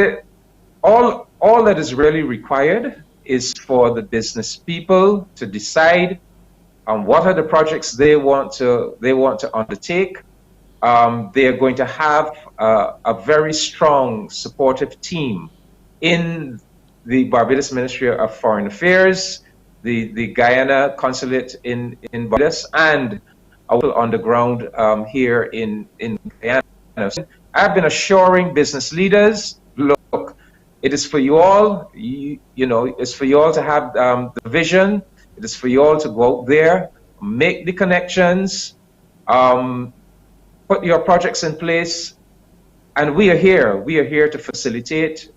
V: all that is really required is for the business people to decide on what are the projects they want to undertake. They are going to have a very strong supportive team in the Barbados Ministry of Foreign Affairs, the Guyana consulate in Barbados, and on the ground here in Guyana. I've been assuring business leaders, look, it is for you all, it's for you all to have the vision. It is for you all to go out there, make the connections, put your projects in place, and we are here. We are here to facilitate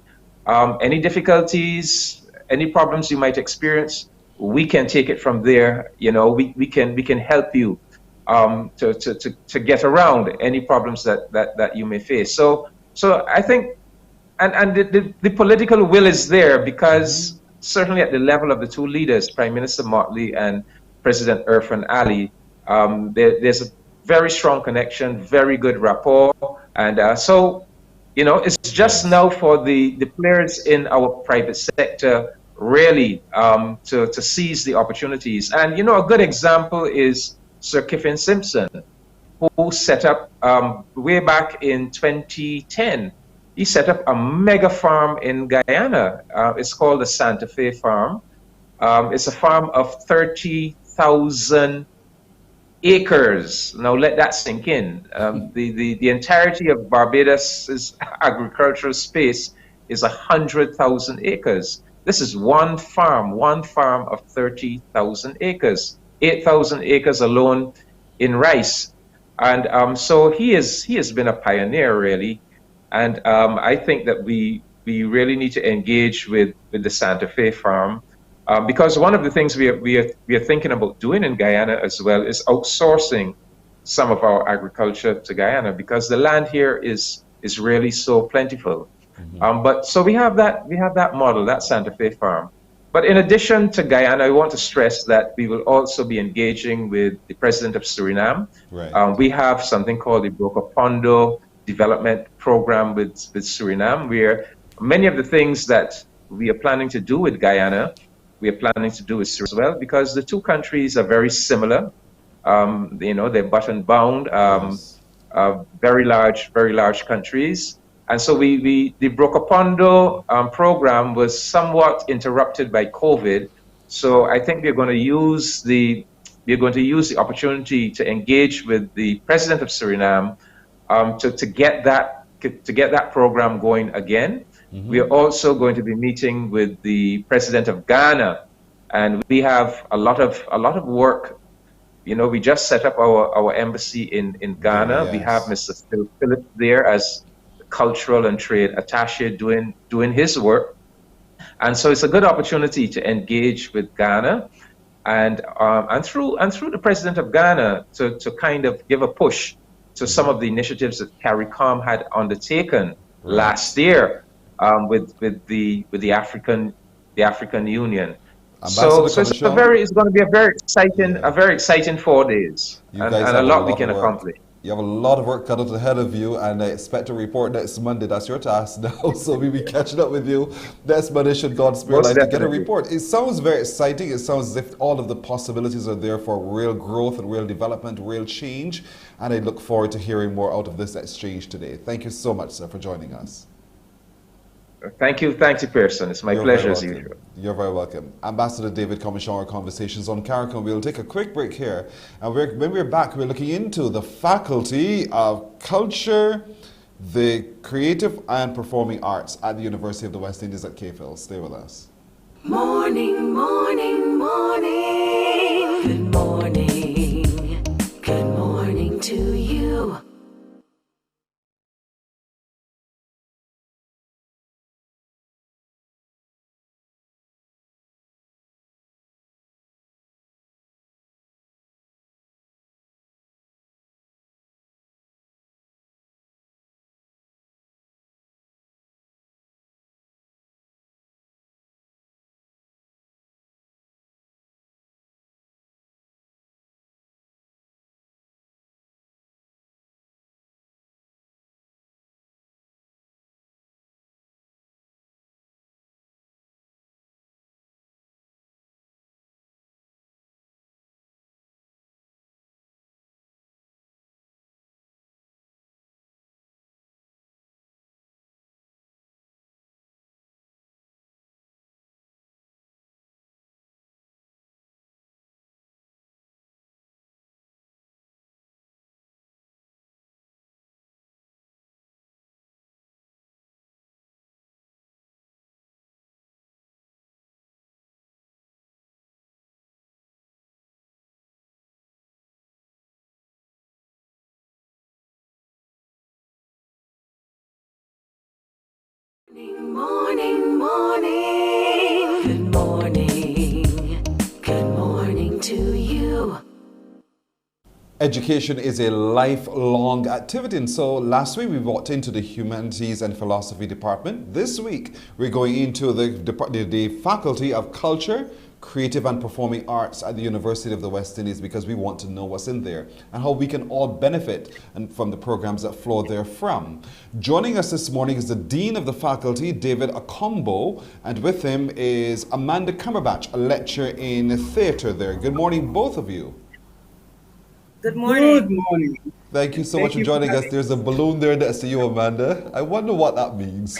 V: any difficulties, any problems you might experience. We can take it from there. We can help you to get around any problems that you may face. So I think, and the political will is there, because certainly at the level of the two leaders, Prime Minister Motley and President Irfan Ali, there's a very strong connection, very good rapport, and so it's just now for the players in our private sector really to seize the opportunities. And a good example is Sir Kiffin Simpson, who set up way back in 2010. He set up a mega farm in Guyana. It's called the Santa Fe Farm. It's a farm of 30,000 acres. Now let that sink in. The entirety of Barbados' agricultural space is 100,000 acres. This is one farm of 30,000 acres. 8,000 acres alone in rice. And so he has been a pioneer, really. And I think that we really need to engage with the Santa Fe farm, because one of the things we are thinking about doing in Guyana as well is outsourcing some of our agriculture to Guyana, because the land here is really so plentiful. But so we have that model, that Santa Fe farm. But in addition to Guyana, I want to stress that we will also be engaging with the President of Suriname.
K: Right.
V: We have something called the Broca Pondo Development Program with Suriname, where many of the things that we are planning to do with Guyana, we are planning to do with Suriname as well, because the two countries are very similar. They're button bound.
K: Yes.
V: very large countries. And so the Brokopondo program was somewhat interrupted by COVID. So I think we're going to use the opportunity to engage with the president of Suriname to get that program going again. We are also going to be meeting with the president of Ghana, and we have a lot of work. You know, we just set up our embassy in Ghana.
K: Yes.
V: We have Mr. Philip there as cultural and trade attaché doing his work. And so it's a good opportunity to engage with Ghana and through the president of Ghana to kind of give a push to some of the initiatives that CARICOM had undertaken last year with the African Union. So it's going to be a very exciting 4 days, and a lot we can accomplish.
K: You have a lot of work cut out ahead of you, and I expect a report next Monday. That's your task now. So we'll be catching up with you next Monday, should God spare life, to get a report. It sounds very exciting. It sounds as if all of the possibilities are there for real growth and real development, real change. And I look forward to hearing more out of this exchange today. Thank you so much, sir, for joining us.
V: Thank you, Pearson. It's my pleasure as usual.
K: You're very welcome. Ambassador David Commission, our conversations on CARICOM. We'll take a quick break here. And when we're back, we're looking into the Faculty of Culture, the Creative and Performing Arts at the University of the West Indies at KPhil. Stay with us.
B: Morning, morning, morning. Good morning. Good morning to you. Morning, morning. Good morning. Good morning to you.
K: Education is a lifelong activity, and so last week we walked into the Humanities and Philosophy Department. This week we're going into the Faculty of Culture, Creative and Performing Arts at the University of the West Indies, because we want to know what's in there and how we can all benefit from the programs that flow therefrom. Joining us this morning is the Dean of the Faculty, David Akombo, and with him is Amanda Cumberbatch, a lecturer in theatre there. Good morning, both of you.
C: Good morning.
E: Good morning.
K: Thank you so much for joining us. There's a balloon there next to you, Amanda. I wonder what that means.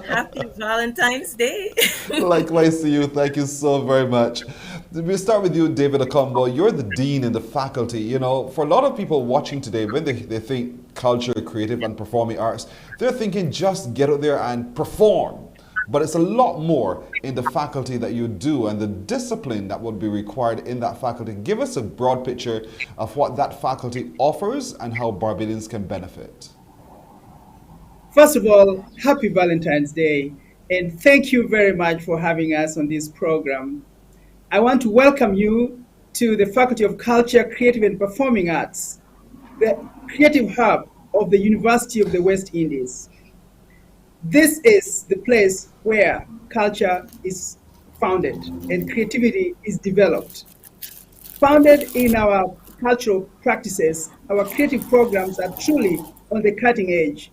C: Happy Valentine's Day.
K: Likewise to you. Thank you so very much. We'll start with you, David Akombo. You're the Dean in the Faculty. You know, for a lot of people watching today, when they think culture, creative and performing arts, they're thinking just get out there and perform. But it's a lot more in the faculty that you do and the discipline that would be required in that faculty. Give us a broad picture of what that faculty offers and how Barbadians can benefit.
E: First of all, happy Valentine's Day, and thank you very much for having us on this program. I want to welcome you to the Faculty of Culture, Creative and Performing Arts, the creative hub of the University of the West Indies. This is the place where culture is founded and creativity is developed. Founded in our cultural practices, our creative programs are truly on the cutting edge.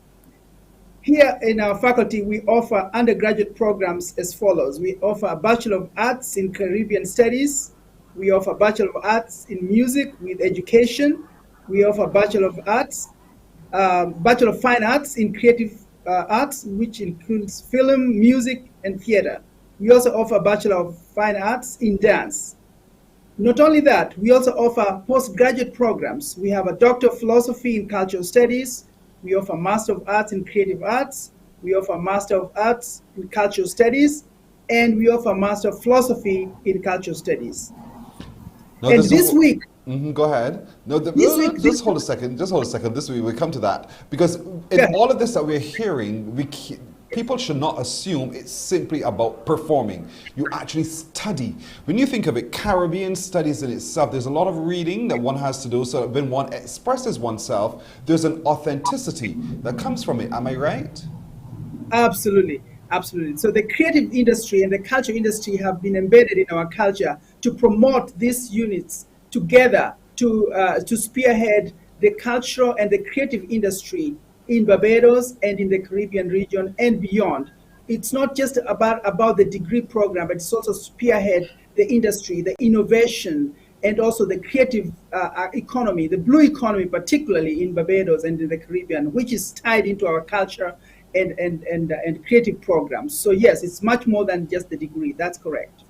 E: Here in our faculty, we offer undergraduate programs as follows. We offer a Bachelor of Arts in Caribbean Studies. We offer Bachelor of Arts in Music with Education. We offer Bachelor of Arts Bachelor of Fine Arts in Creative Arts, which includes film, music, and theater. We also offer Bachelor of Fine Arts in Dance. Not only that, we also offer postgraduate programs. We have a Doctor of Philosophy in Cultural Studies. We offer Master of Arts in Creative Arts. We offer Master of Arts in Cultural Studies. And we offer Master of Philosophy in Cultural Studies.
K: No,
E: and this week,
K: go ahead. No, just hold a second. Just hold a second. This week we come to that because in all of this that we're hearing, people should not assume it's simply about performing. You actually study. When you think of it, Caribbean studies in itself, there's a lot of reading that one has to do. So when one expresses oneself, there's an authenticity that comes from it. Am I right?
E: Absolutely. Absolutely. So the creative industry and the culture industry have been embedded in our culture to promote these units together to spearhead the cultural and the creative industry in Barbados and in the Caribbean region and beyond. It's not just about the degree program, but it's also spearhead the industry, the innovation, and also the creative economy, the blue economy, particularly in Barbados and in the Caribbean, which is tied into our culture and creative programs. So yes, it's much more than just the degree. That's correct.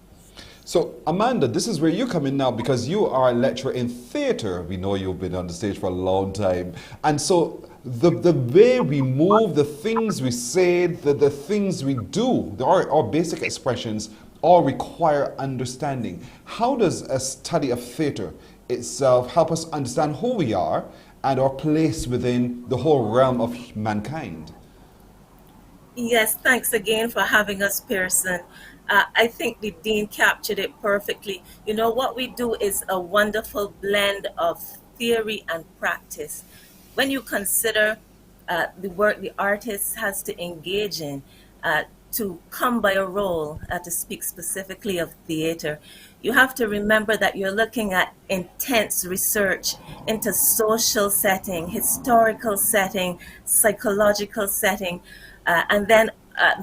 K: So Amanda, this is where you come in now because you are a lecturer in theatre. We know you've been on the stage for a long time. And so the way we move, the things we say, the things we do, our basic expressions all require understanding. How does a study of theatre itself help us understand who we are and our place within the whole realm of mankind?
C: Yes, thanks again for having us, Pearson. I think the Dean captured it perfectly. You know, what we do is a wonderful blend of theory and practice. When you consider the work the artist has to engage in to come by a role, to speak specifically of theater, you have to remember that you're looking at intense research into social setting, historical setting, psychological setting, and then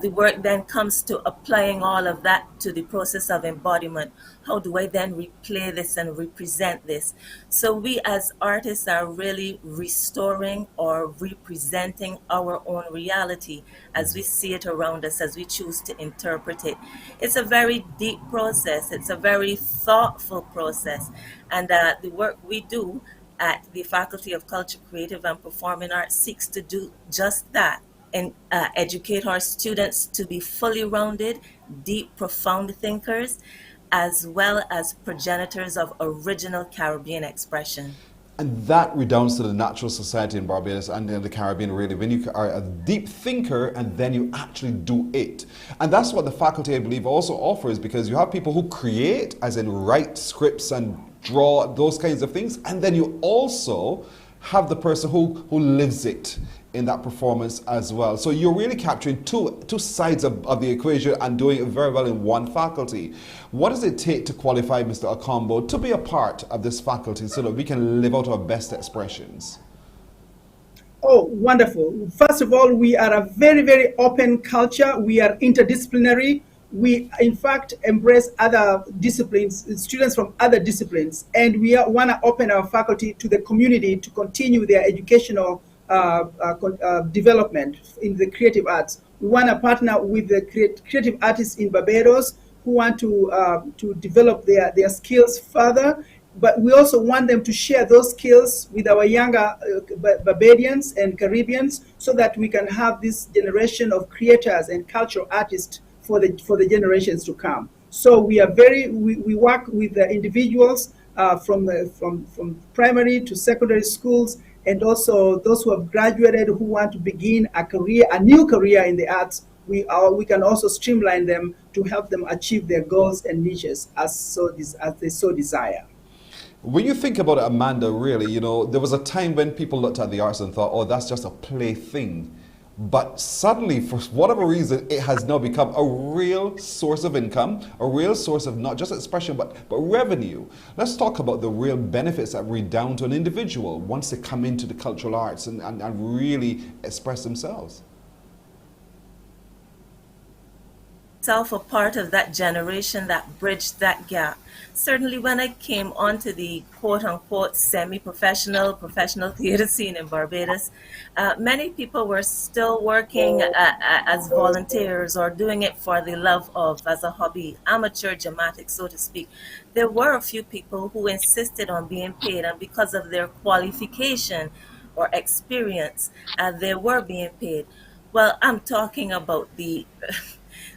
C: the work then comes to applying all of that to the process of embodiment. How do I then replay this and represent this? So we as artists are really restoring or representing our own reality as we see it around us, as we choose to interpret it. It's a very deep process. It's a very thoughtful process. And the work we do at the Faculty of Culture, Creative and Performing Arts seeks to do just that. And educate our students to be fully rounded, deep, profound thinkers, as well as progenitors of original Caribbean expression.
K: And that redounds to the natural society in Barbados and in the Caribbean, really, when you are a deep thinker and then you actually do it. And that's what the faculty, I believe, also offers, because you have people who create, as in write scripts and draw those kinds of things, and then you also have the person who lives it in that performance as well. So you're really capturing two sides of the equation and doing it very well in one faculty. What does it take to qualify Mr. Akombo to be a part of this faculty so that we can live out our best expressions?
E: Oh, wonderful. First of all, we are a very, very open culture. We are interdisciplinary. We, in fact, embrace other disciplines, students from other disciplines, and we want to open our faculty to the community to continue their educational development in the creative arts. We want to partner with the creative artists in Barbados who want to develop their skills further, but we also want them to share those skills with our younger Barbadians and Caribbeans so that we can have this generation of creators and cultural artists for the generations to come. So we are we work with the individuals from primary to secondary schools, and also those who have graduated who want to begin a new career in the arts. We can also streamline them to help them achieve their goals and niches as they so desire.
K: When you think about it, Amanda, really, you know, there was a time when people looked at the arts and thought, oh, that's just a plaything. But suddenly, for whatever reason, it has now become a real source of income, a real source of not just expression, but revenue. Let's talk about the real benefits that redound to an individual once they come into the cultural arts and really express themselves.
C: myself a part of that generation that bridged that gap. Certainly when I came onto the quote-unquote semi-professional, professional theater scene in Barbados, many people were still working as volunteers or doing it for the love of, as a hobby, amateur dramatic, so to speak. There were a few people who insisted on being paid, and because of their qualification or experience, they were being paid. Well, I'm talking about the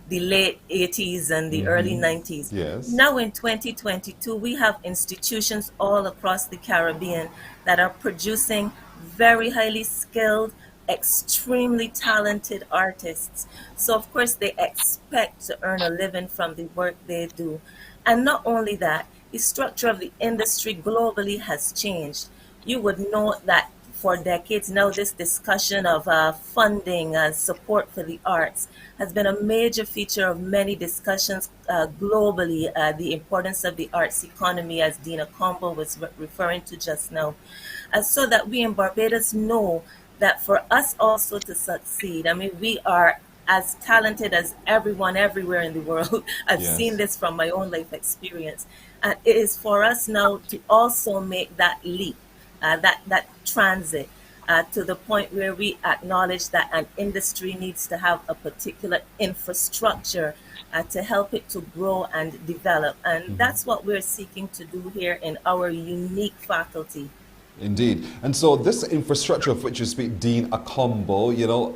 C: the late 80s and the early 90s.
K: Yes.
C: Now in 2022, we have institutions all across the Caribbean that are producing very highly skilled, extremely talented artists. So of course they expect to earn a living from the work they do. And not only that, the structure of the industry globally has changed. You would know that for decades now, this discussion of funding and support for the arts has been a major feature of many discussions globally, the importance of the arts economy, as Dina Combo was referring to just now. So that we in Barbados know that for us also to succeed, I mean, we are as talented as everyone everywhere in the world. I've seen this from my own life experience. And it is for us now to also make that leap, that transit to the point where we acknowledge that an industry needs to have a particular infrastructure to help it to grow and develop. And that's what we're seeking to do here in our unique faculty.
K: Indeed. And so this infrastructure of which you speak, Dean Akombo, you know,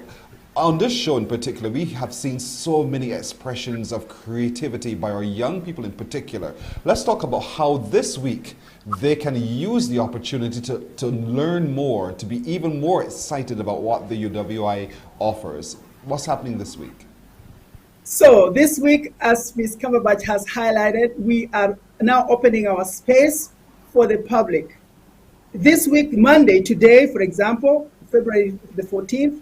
K: on this show in particular, we have seen so many expressions of creativity by our young people in particular. Let's talk about how this week they can use the opportunity to learn more, to be even more excited about what the UWI offers. What's happening this week?
E: So this week, as Ms. Cumberbatch has highlighted, we are now opening our space for the public. This week, Monday, today, for example, February the 14th,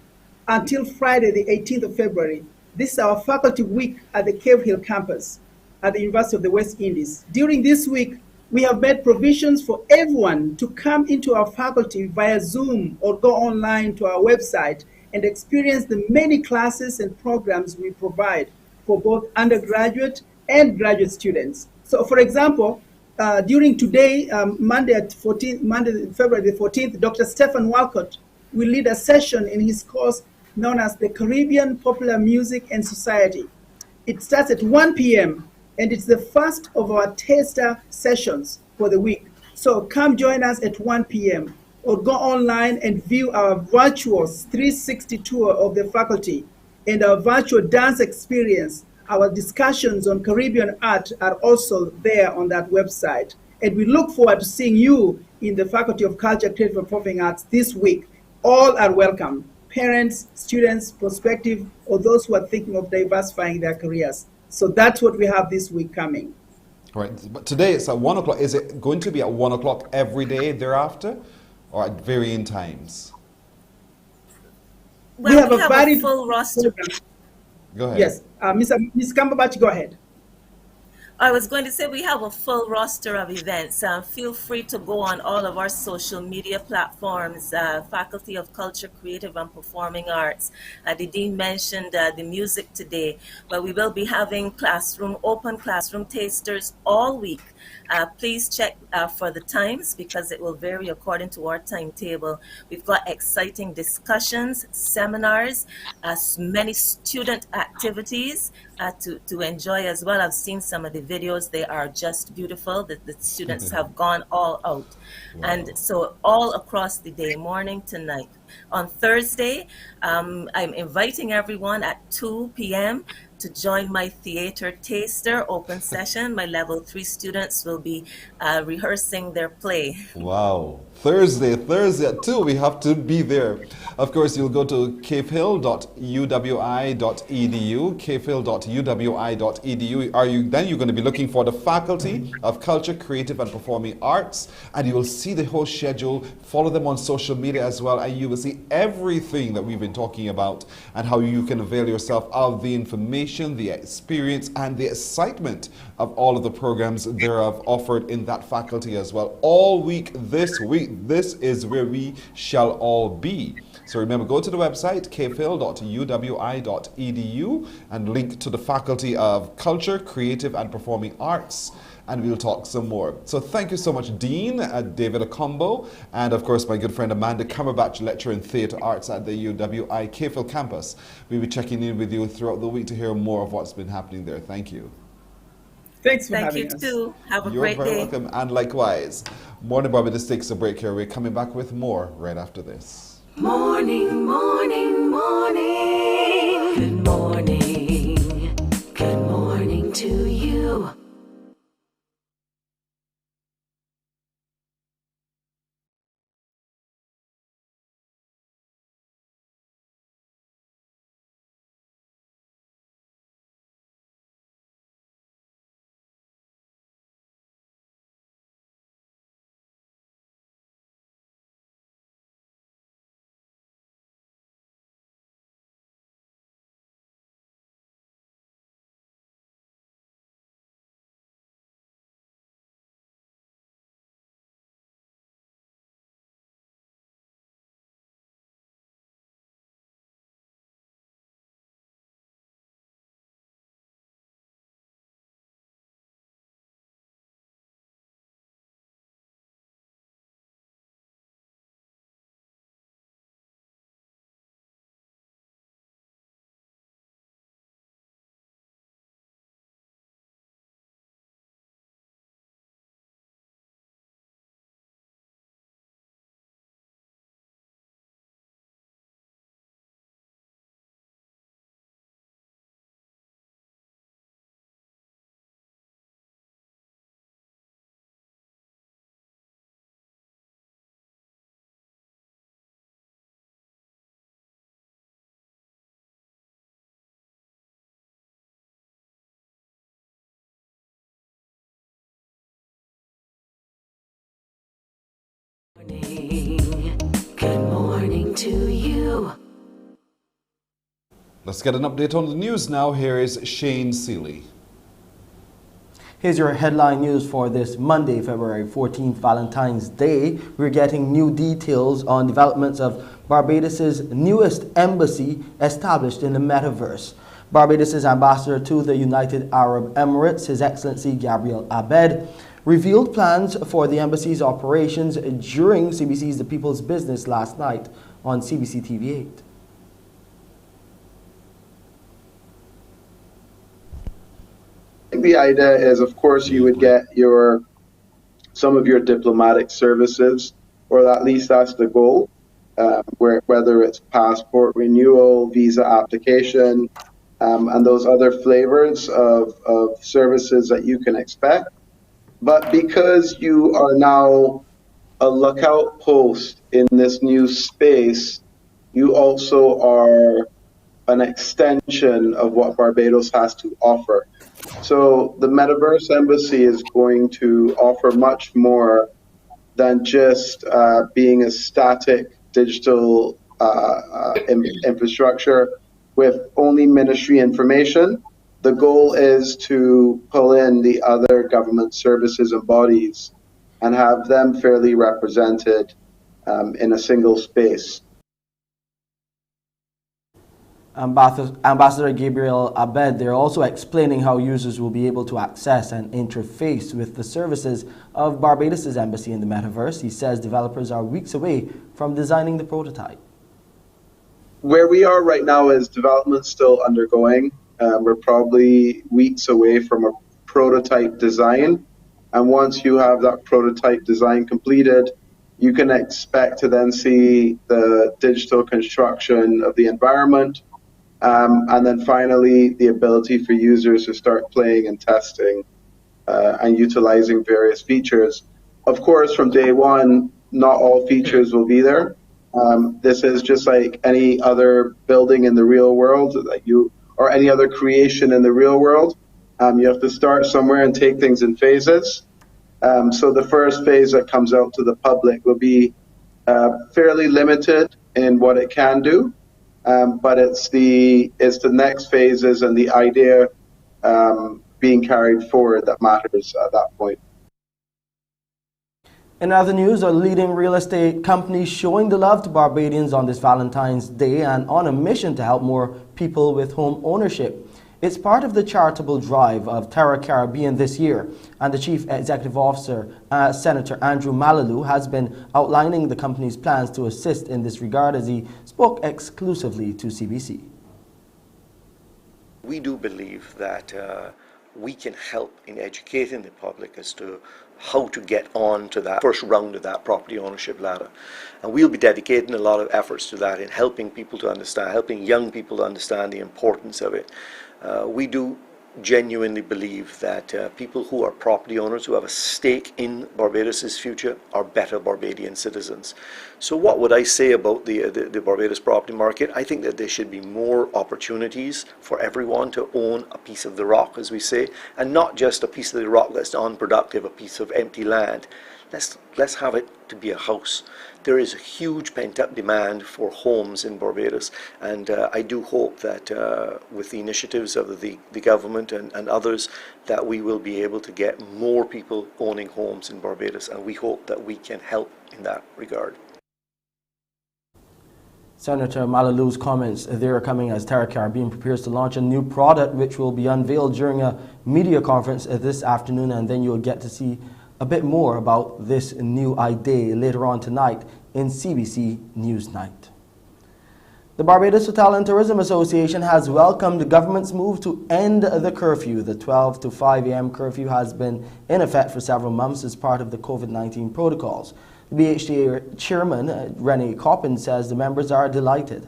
E: until Friday, the 18th of February. This is our faculty week at the Cave Hill campus at the University of the West Indies. During this week, we have made provisions for everyone to come into our faculty via Zoom or go online to our website and experience the many classes and programs we provide for both undergraduate and graduate students. So for example, during today, Monday, February the 14th, Dr. Stephen Walcott will lead a session in his course known as the Caribbean Popular Music and Society. It starts at 1 p.m. and it's the first of our taster sessions for the week. So come join us at 1 p.m. or go online and view our virtual 360 tour of the faculty and our virtual dance experience. Our discussions on Caribbean art are also there on that website. And we look forward to seeing you in the Faculty of Culture, Creative and Performing Arts this week. All are welcome. Parents, students, prospective, or those who are thinking of diversifying their careers. So that's what we have this week coming.
K: All right, but today it's at 1 o'clock. Is it going to be at 1 o'clock every day thereafter, or at varying times?
C: Well, we have a full roster.
K: Go ahead.
E: Yes, Ms. Cumberbatch, go ahead.
C: I was going to say we have a full roster of events. Feel free to go on all of our social media platforms, Faculty of Culture, Creative and Performing Arts. The Dean mentioned the music today, but we will be having open classroom tasters all week. Please check for the times because it will vary according to our timetable. We've got exciting discussions, seminars, many student activities to enjoy as well. I've seen some of the videos. They are just beautiful. The students have gone all out. Wow. And so all across the day, morning to night. On Thursday, I'm inviting everyone at 2 p.m. to join my theater taster open session. My level 3 students will be rehearsing their play.
K: Wow. Thursday at 2, we have to be there. Of course, you'll go to capehill.uwi.edu, capehill.uwi.edu. Then you're going to be looking for the Faculty of Culture, Creative and Performing Arts, and you will see the whole schedule. Follow them on social media as well, and you will see everything that we've been talking about and how you can avail yourself of the information, the experience, and the excitement of all of the programs thereof offered in that faculty as well. All week this week, this is where we shall all be. So remember, go to the website, kphil.uwi.edu, and link to the Faculty of Culture, Creative and Performing Arts, and we'll talk some more. So thank you so much, Dean David Acombo, and of course my good friend Amanda Cumberbatch, lecturer in theatre arts at the UWI KPhil campus. We'll be checking in with you throughout the week to hear more of what's been happening there. Thank you.
E: Thanks for
C: Thank
E: having
C: you
E: us.
C: too. Have a
K: You're
C: great
K: very
C: day.
K: welcome, and likewise. Morning Barbados takes a break here. We're coming back with more right after this.
B: Morning, morning, morning. Good morning. Good morning to you. Good morning to you.
K: Let's get an update on the news now. Here is Shane Seeley.
A: Here's your headline news for this Monday, February 14th, Valentine's Day. We're getting new details on developments of Barbados' newest embassy established in the metaverse. Barbados' ambassador to the United Arab Emirates, His Excellency Gabriel Abed, revealed plans for the embassy's operations during CBC's The People's Business last night on CBC TV 8.
F: The idea is, of course, you would get some of your diplomatic services, or at least that's the goal, whether it's passport renewal, visa application, and those other flavors of services that you can expect. But because you are now a lookout post in this new space, you also are an extension of what Barbados has to offer. So the Metaverse Embassy is going to offer much more than just being a static digital infrastructure with only ministry information. The goal is to pull in the other government services and bodies and have them fairly represented in a single space.
A: Ambassador Gabriel Abed, they're also explaining how users will be able to access and interface with the services of Barbados' embassy in the metaverse. He says developers are weeks away from designing the prototype.
F: Where we are right now is development still undergoing. We're probably weeks away from a prototype design. And once you have that prototype design completed, you can expect to then see the digital construction of the environment. And then finally, the ability for users to start playing and testing and utilizing various features. Of course, from day one, not all features will be there. This is just like any other building in the real world or any other creation in the real world. You have to start somewhere and take things in phases. So the first phase that comes out to the public will be fairly limited in what it can do. But it's the next phases and the idea being carried forward that matters at that point.
A: In other news, a leading real estate company showing the love to Barbadians on this Valentine's Day and on a mission to help more people with home ownership. It's part of the charitable drive of Terra Caribbean this year, and the Chief Executive Officer, Senator Andrew Malalu, has been outlining the company's plans to assist in this regard as he spoke exclusively to CBC.
N: We do believe that we can help in educating the public as to how to get on to that first round of that property ownership ladder. And we'll be dedicating a lot of efforts to that in helping people to understand, helping young people to understand the importance of it. We do genuinely believe that people who are property owners, who have a stake in Barbados' future, are better Barbadian citizens. So what would I say about the Barbados property market? I think that there should be more opportunities for everyone to own a piece of the rock, as we say, and not just a piece of the rock that's unproductive, a piece of empty land. Let's have it to be a house. There is a huge pent-up demand for homes in Barbados, and I do hope that with the initiatives of the government and others, that we will be able to get more people owning homes in Barbados, and we hope that we can help in that regard.
A: Senator Malalu's comments there are coming as Terra Caribbean prepares to launch a new product which will be unveiled during a media conference this afternoon, and then you'll get to see a bit more about this new idea later on tonight in CBC Newsnight. The Barbados Hotel and Tourism Association has welcomed the government's move to end the curfew. The 12 to 5 a.m. curfew has been in effect for several months as part of the COVID-19 protocols. The BHTA chairman, Renee Coppin, says the members are delighted.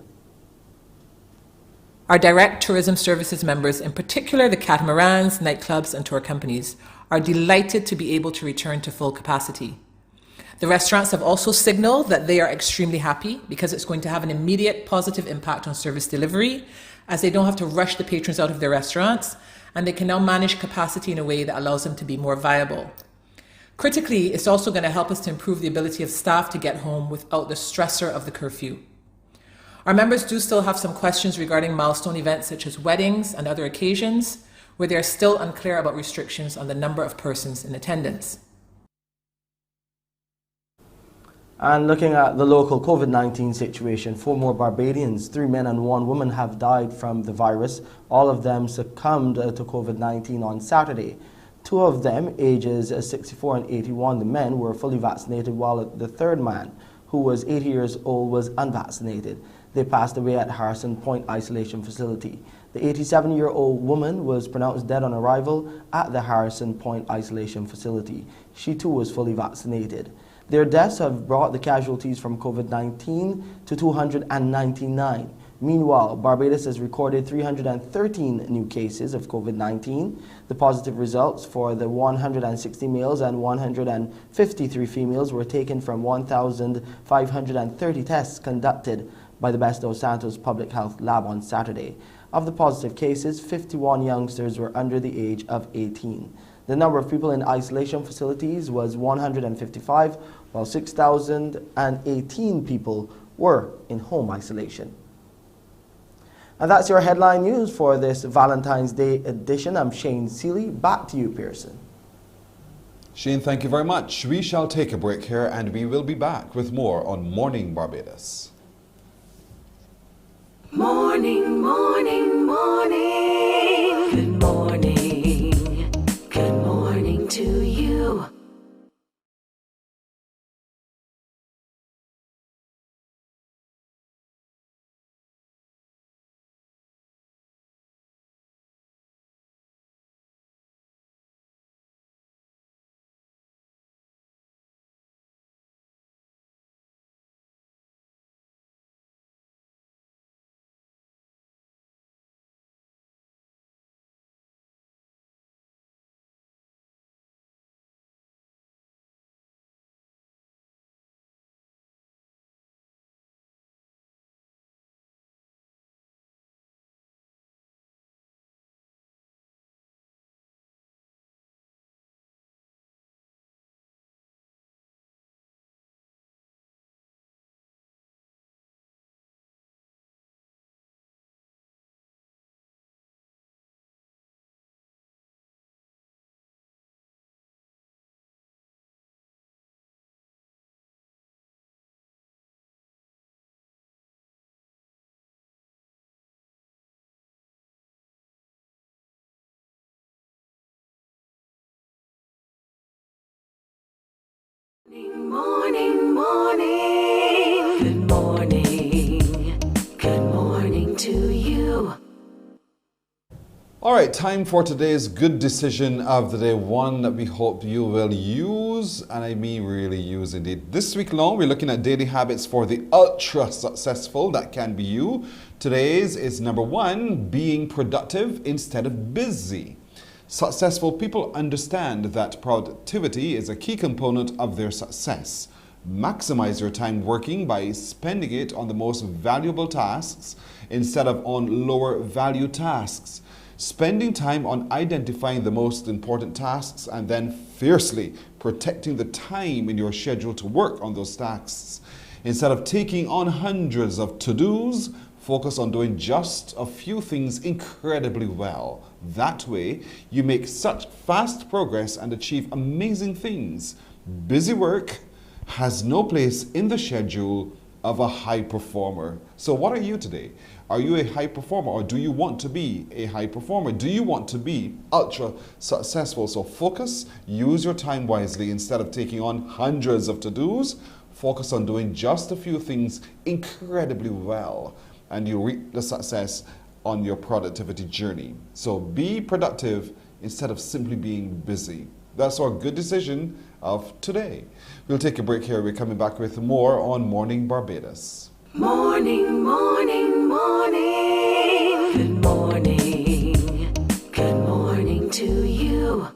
D: Our direct tourism services members, in particular the catamarans, nightclubs and tour companies, are delighted to be able to return to full capacity. The restaurants have also signaled that they are extremely happy because it's going to have an immediate positive impact on service delivery, as they don't have to rush the patrons out of their restaurants, and they can now manage capacity in a way that allows them to be more viable. Critically, it's also going to help us to improve the ability of staff to get home without the stressor of the curfew. Our members do still have some questions regarding milestone events such as weddings and other occasions, where they are still unclear about restrictions on the number of persons in attendance.
A: And looking at the local COVID-19 situation, 4 more Barbadians, 3 men and 1 woman, have died from the virus. All of them succumbed to COVID-19 on Saturday. 2 of them, ages 64 and 81, the men, were fully vaccinated, while the third man, who was 80 years old, was unvaccinated. They passed away at Harrison Point Isolation Facility. The 87-year-old woman was pronounced dead on arrival at the Harrison Point Isolation Facility. She too was fully vaccinated. Their deaths have brought the casualties from COVID-19 to 299. Meanwhile, Barbados has recorded 313 new cases of COVID-19. The positive results for the 160 males and 153 females were taken from 1,530 tests conducted by the Best dos Santos Public Health Lab on Saturday. Of the positive cases, 51 youngsters were under the age of 18. The number of people in isolation facilities was 155, while 6,018 people were in home isolation. And that's your headline news for this Valentine's Day edition. I'm Shane Seeley. Back to you, Pearson.
K: Shane, thank you very much. We shall take a break here and we will be back with more on Morning Barbados.
B: Morning, morning, morning. Good morning. Good morning to you. Morning, morning. Good morning. Good morning to you.
K: All right, time for today's good decision of the day, one that we hope you will use, and I mean really use indeed. This week long, we're looking at daily habits for the ultra successful. That can be you. Today's is number 1, being productive instead of busy. Successful people understand that productivity is a key component of their success. Maximize your time working by spending it on the most valuable tasks instead of on lower value tasks. Spending time on identifying the most important tasks and then fiercely protecting the time in your schedule to work on those tasks. Instead of taking on hundreds of to-dos, focus on doing just a few things incredibly well. That way, you make such fast progress and achieve amazing things. Busy work has no place in the schedule of a high performer. So what are you today? Are you a high performer, or do you want to be a high performer? Do you want to be ultra successful? So focus, use your time wisely. Instead of taking on hundreds of to-dos, focus on doing just a few things incredibly well, and you reap the success on your productivity journey. So be productive instead of simply being busy. That's our good decision of today. We'll take a break here. We're coming back with more on Morning Barbados.
B: Morning, morning, morning. Good morning. Good morning to you.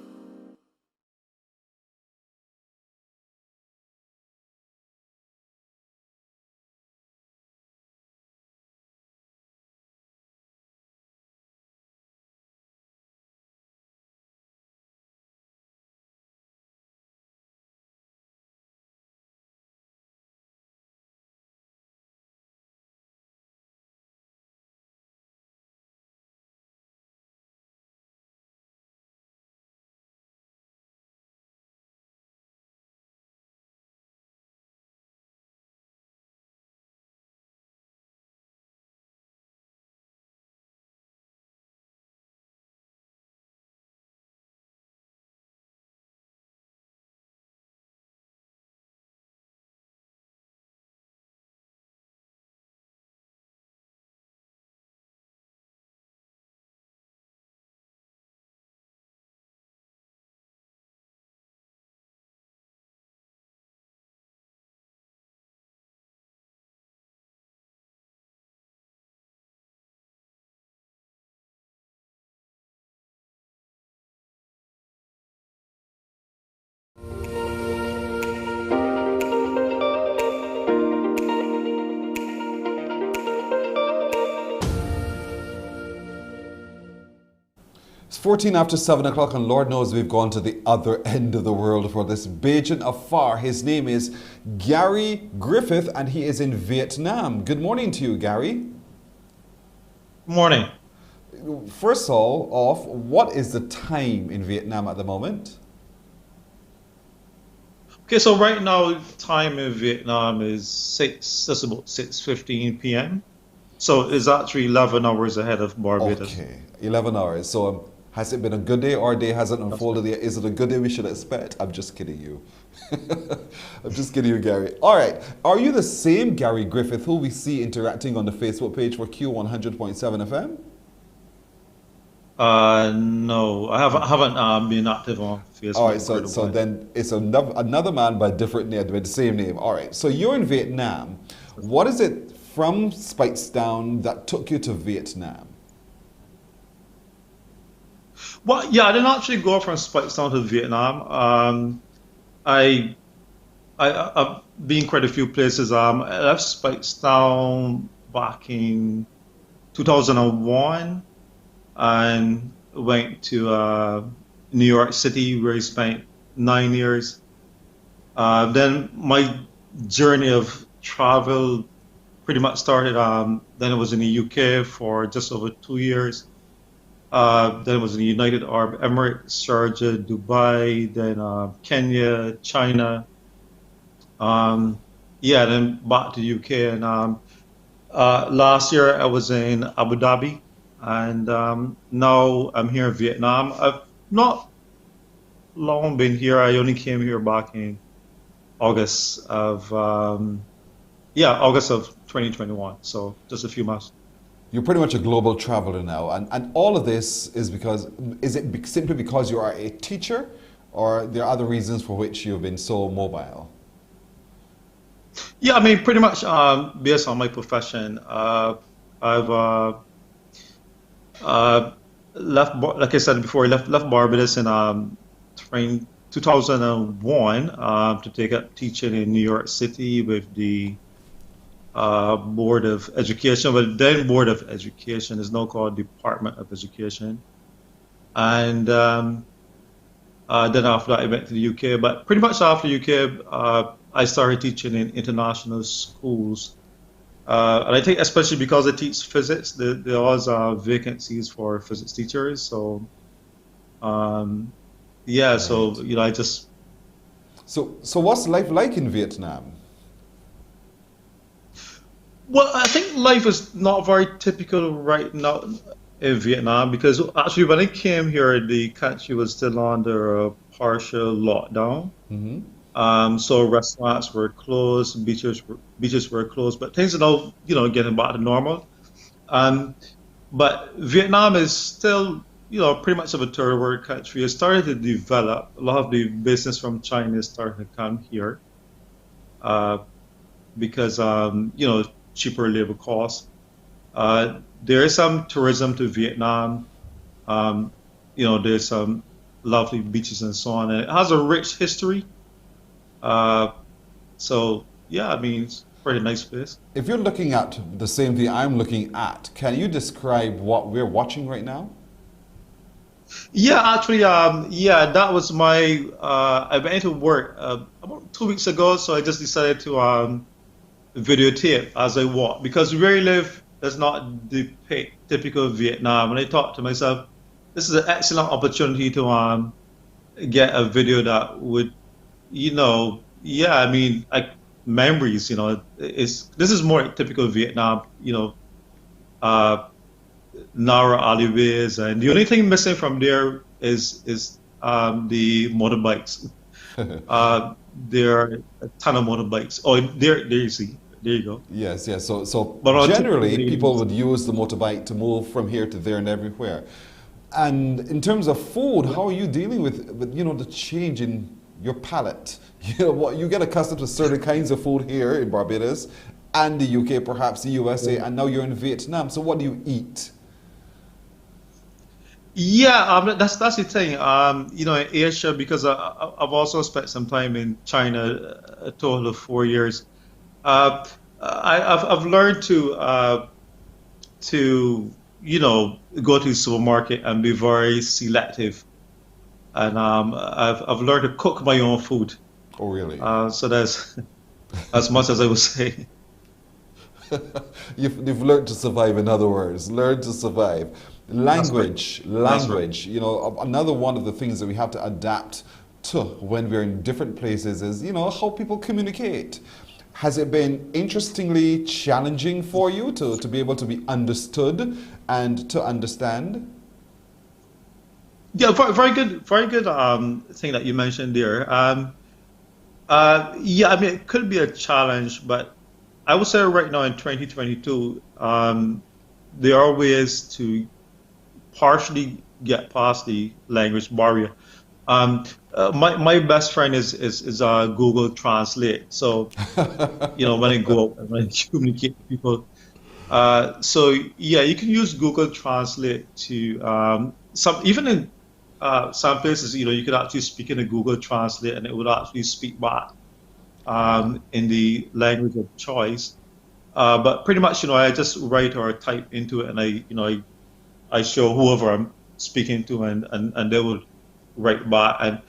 K: It's 14 after 7 o'clock, and Lord knows we've gone to the other end of the world for this Bajan afar. His name is Gary Griffith, and he is in Vietnam. Good morning to you, Gary.
G: Good morning.
K: First of all, what is the time in Vietnam at the moment?
G: Okay, so right now, time in Vietnam is that's about 6:15 p.m. So it's actually 11 hours ahead of Barbados.
K: Okay, 11 hours. So has it been a good day, or day hasn't unfolded yet? Is it a good day we should expect? I'm just kidding you. I'm just kidding you, Gary. All right. Are you the same Gary Griffith who we see interacting on the Facebook page for Q100.7 FM?
G: No, I haven't been active on Facebook.
K: All right, so then it's another man by a different name, with the same name. All right, so you're in Vietnam. What is it from Speightstown that took you to Vietnam?
G: Well, yeah, I didn't actually go from Speightstown to Vietnam. I've been quite a few places. I left Speightstown back in 2001 and went to New York City, where I spent 9 years. Then my journey of travel pretty much started. Then I was in the UK for just over 2 years. Then I was in the United Arab Emirates, Sharjah, Dubai, then Kenya, China. Then back to the UK. And last year I was in Abu Dhabi. And now I'm here in Vietnam. I've not long been here. I only came here back in August of August of 2021. So just a few months.
K: You're pretty much a global traveler now, and all of this is simply because you are a teacher, or there are other reasons for which you've been so mobile?
G: Yeah, I mean, pretty much based on my profession. I've like I said before, left Barbados in 2001 to take up teaching in New York City with the Board of Education. Well, then Board of Education is now called Department of Education. And then after that, I went to the UK. But pretty much after UK, I started teaching in international schools. And I think especially because I teach physics, there always are vacancies for physics teachers. So, yeah, right. So, I just...
K: So what's life like in Vietnam?
G: Well, I think life is not very typical right now in Vietnam because actually when I came here, the country was still under a partial lockdown.
K: Mm-hmm.
G: So restaurants were closed, beaches were closed, but things are now, getting back to normal. But Vietnam is still, pretty much of a third world country. It started to develop. A lot of the business from China is starting to come here because, cheaper labor costs. There is some tourism to Vietnam. There's some lovely beaches and so on. And it has a rich history. So, yeah, I mean, it's a pretty nice place.
K: If you're looking at the same thing I'm looking at, can you describe what we're watching right now?
G: Yeah, actually, that was my, I went into work about 2 weeks ago, so I just decided to videotape as I walk because where I live does not depict typical Vietnam. And I thought to myself, this is an excellent opportunity to get a video that would, memories. This is more typical Vietnam. Narrow alleyways, and the only thing missing from there is the motorbikes. There are a ton of motorbikes. Oh, there you see. There you go.
K: Yes. So generally, people would use the motorbike to move from here to there and everywhere. And in terms of food, how are you dealing with the change in your palate? You get accustomed to certain kinds of food here in Barbados and the UK, perhaps the USA, and now you're in Vietnam. So what do you eat?
G: Yeah, that's the thing. In Asia, because I've also spent some time in China, a total of 4 years. I've learned to go to the supermarket and be very selective, and I've learned to cook my own food.
K: Oh, really?
G: So that's as much as I would say.
K: You've learned to survive. In other words, learn to survive. Language. Another one of the things that we have to adapt to when we're in different places is, how people communicate. Has it been interestingly challenging for you to be able to be understood and to understand?
G: Yeah, very good thing that you mentioned there. It could be a challenge, but I would say right now in 2022, there are ways to partially get past the language barrier. My best friend is Google Translate. So, when I go out and when I communicate with people, you can use Google Translate to even in some places, you could actually speak in a Google Translate and it would actually speak back in the language of choice. But pretty much, I just write or type into it, and I show whoever I'm speaking to, and they will write back. And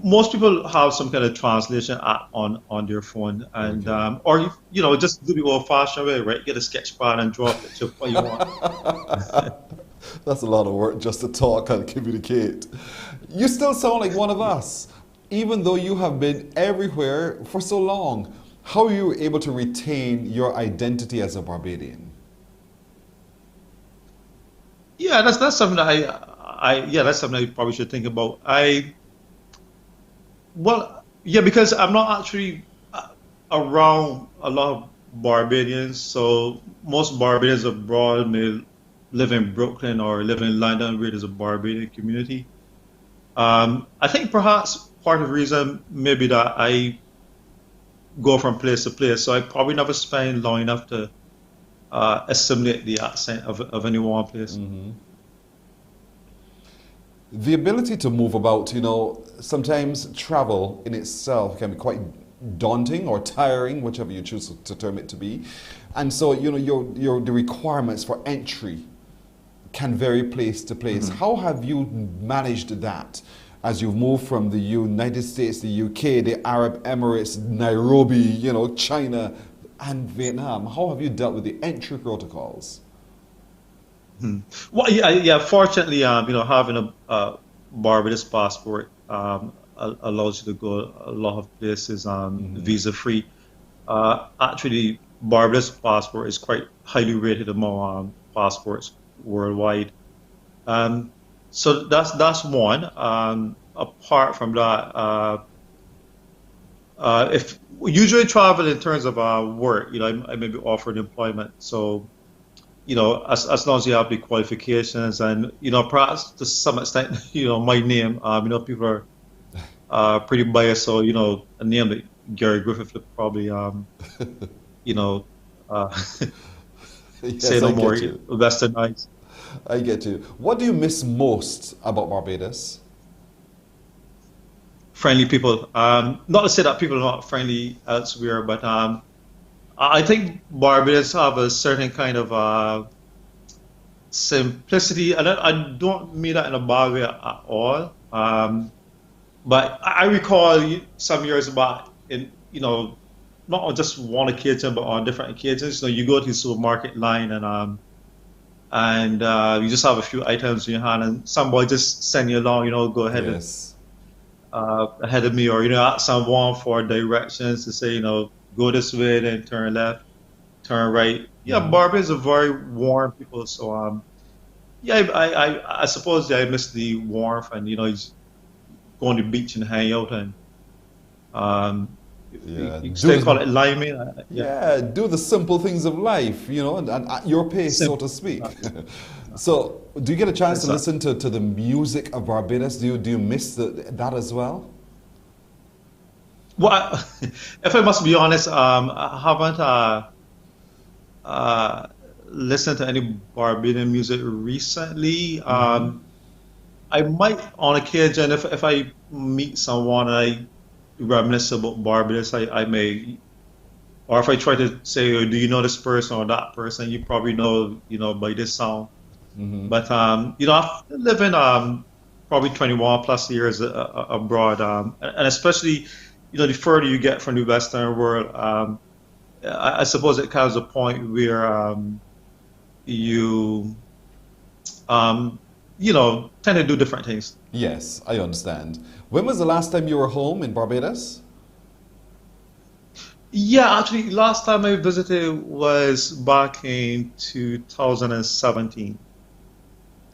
G: most people have some kind of translation app on their phone, and or just do the old-fashioned way, right? Get a sketch pad and draw a picture of what you want.
K: That's a lot of work just to talk and communicate. You still sound like one of us, even though you have been everywhere for so long. How are you able to retain your identity as a Barbadian?
G: Yeah, that's something that that's something I probably should think about. Yeah, because I'm not actually around a lot of Barbadians. So most Barbadians abroad may live in Brooklyn or live in London, where there's a Barbadian community. I think perhaps part of the reason maybe that I go from place to place, so I probably never spend long enough to assimilate the accent of any one place.
K: The ability to move about, sometimes travel in itself can be quite daunting or tiring, whichever you choose to term it to be. And so, the requirements for entry can vary place to place. How have you managed that as you've moved from the United States, the UK, the Arab Emirates, Nairobi, China, and Vietnam? How have you dealt with the entry protocols?
G: Well, yeah. Fortunately, having a Barbados passport allows you to go a lot of places visa free. Actually, Barbados passport is quite highly rated among passports worldwide. So that's one. Apart from that, if we usually travel in terms of work, I may be offered employment. So, as long as you have the qualifications and, perhaps to some extent, my name, people are pretty biased. So, a name like Gary Griffith would probably,
K: Yes,
G: say no
K: I get
G: more,
K: you.
G: westernized.
K: I get you. What do you miss most about Barbados?
G: Friendly people. Not to say that people are not friendly elsewhere, but I think Barbados have a certain kind of simplicity, and I don't mean that in a bad way at all. But I recall some years back, not on just one occasion, but on different occasions. You go to the supermarket line and you just have a few items in your hand, and somebody just send you along. Go ahead ahead of me, or ask someone for directions to say, go this way, then turn left, turn right. Yeah, Barbados are very warm people, so yeah, I suppose I miss the warmth and just go on the beach and hang out and you still call it liming.
K: Yeah, do the simple things of life, and at your pace, so to speak. So, do you get a chance to listen to the music of Barbados? Do you miss that as well?
G: Well, if I must be honest, I haven't listened to any Barbadian music recently. I might, on occasion, if I meet someone and I reminisce about Barbados, I may, or if I try to say, oh, do you know this person or that person? You probably know, by this song. But I've lived in probably 21 plus years abroad, and especially, the further you get from the Western world, I suppose it comes a point where you tend to do different things.
K: Yes, I understand. When was the last time you were home in Barbados?
G: Yeah, actually, last time I visited was back in 2017.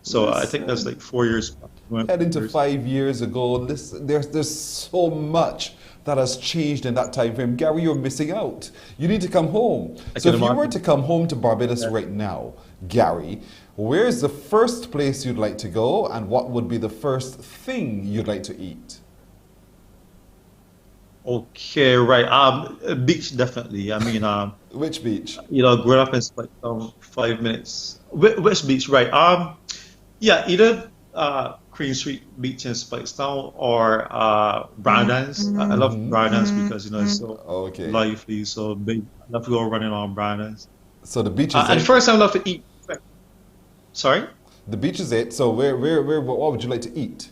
G: So I think that's like 4 years back.
K: Heading to 5 years ago. Listen, there's so much that has changed in that time frame. Gary, you're missing out. You need to come home. So if you were to come home to Barbados right now, Gary, where's the first place you'd like to go, and what would be the first thing you'd like to eat?
G: Okay, right. Beach, definitely. I mean,
K: which beach?
G: Growing up in Spitetown, 5 minutes. Which beach, right? Yeah, either Queen Street Beach in Spitetown or Brandon's. I love Brandon's because it's so lively, so big. I love to go running on Brandon's.
K: So the beach is
G: and first I love to eat. Sorry?
K: The beach is it. So where what would you like to eat?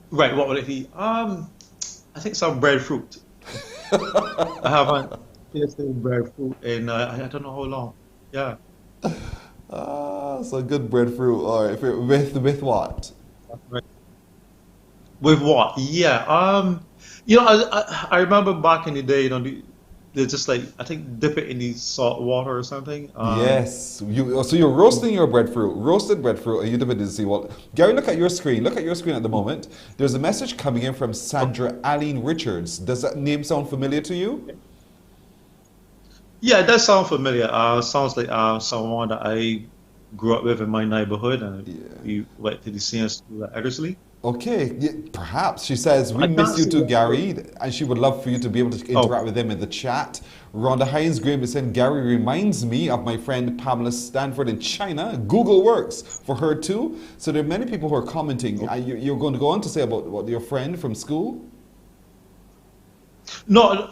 G: Right, what would I eat? I think some breadfruit. I haven't tasted breadfruit in I don't know how long. Yeah.
K: So good breadfruit. All right. With what?
G: With what? Yeah. I remember back in the day, they just like, I think, dip it in the salt water or something.
K: Yes, so you're roasting your breadfruit, roasted breadfruit, and you dip it in seawater. Gary, look at your screen. Look at your screen at the moment. There's a message coming in from Sandra Aline Richards. Does that name sound familiar to you?
G: Yeah, it does sound familiar. Sounds like someone that I grew up with in my neighborhood, and we went to the same school at Edersley.
K: Okay, yeah, perhaps. She says, we
G: I
K: miss
G: can't
K: you
G: see
K: too,
G: that.
K: Gary, and she would love for you to be able to interact with them in the chat. Rhonda Hines Graham is saying, Gary reminds me of my friend Pamela Stanford in China. Google works for her too. So there are many people who are commenting. You're going to go on to say about what, your friend from school?
G: No,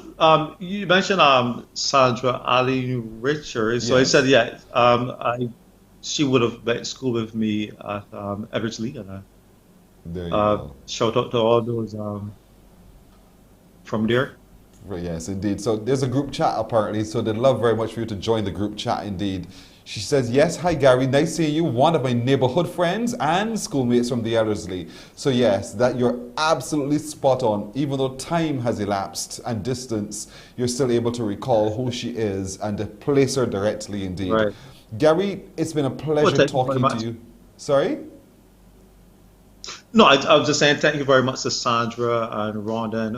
G: you mentioned Sandra Aline Richards. So I
K: Yes.
G: said, yeah, she would have been at school with me at Eversley, and
K: There you go.
G: shout out to all those from there.
K: Right, yes, indeed. So there's a group chat apparently, so they'd love very much for you to join the group chat indeed. She says, yes, hi Gary, nice seeing you, one of my neighborhood friends and schoolmates from the Ellerslie. So yes, that you're absolutely spot on. Even though time has elapsed and distance, you're still able to recall who she is and to place her directly indeed.
G: Right.
K: Gary, it's been a pleasure
G: thank you very
K: talking
G: much.
K: to you. Sorry?
G: No, I was just saying thank you very much to Sandra and Rhonda and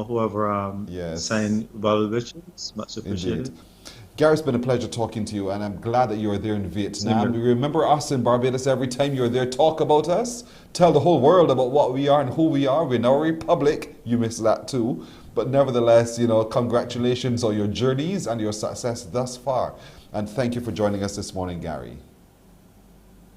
G: whoever saying well wishes. Much appreciated.
K: Indeed. Gary, it's been a pleasure talking to you, and I'm glad that you're there in Vietnam. You remember us in Barbados every time you're there. Talk about us. Tell the whole world about what we are and who we are. We're now a republic. You missed that too. But nevertheless, congratulations on your journeys and your success thus far. And thank you for joining us this morning, Gary.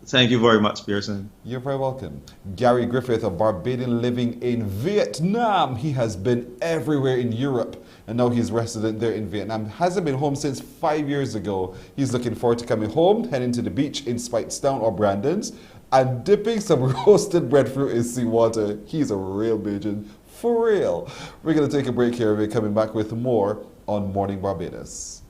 G: Thank you very much, Pearson.
K: You're very welcome. Gary Griffith, a Barbadian living in Vietnam. He has been everywhere in Europe, and now he's resident there in Vietnam. Hasn't been home since 5 years ago. He's looking forward to coming home, heading to the beach in Speightstown or Brandon's, and dipping some roasted breadfruit in seawater. He's a real Bajan, for real. We're going to take a break here. We're coming back with more on Morning Barbados.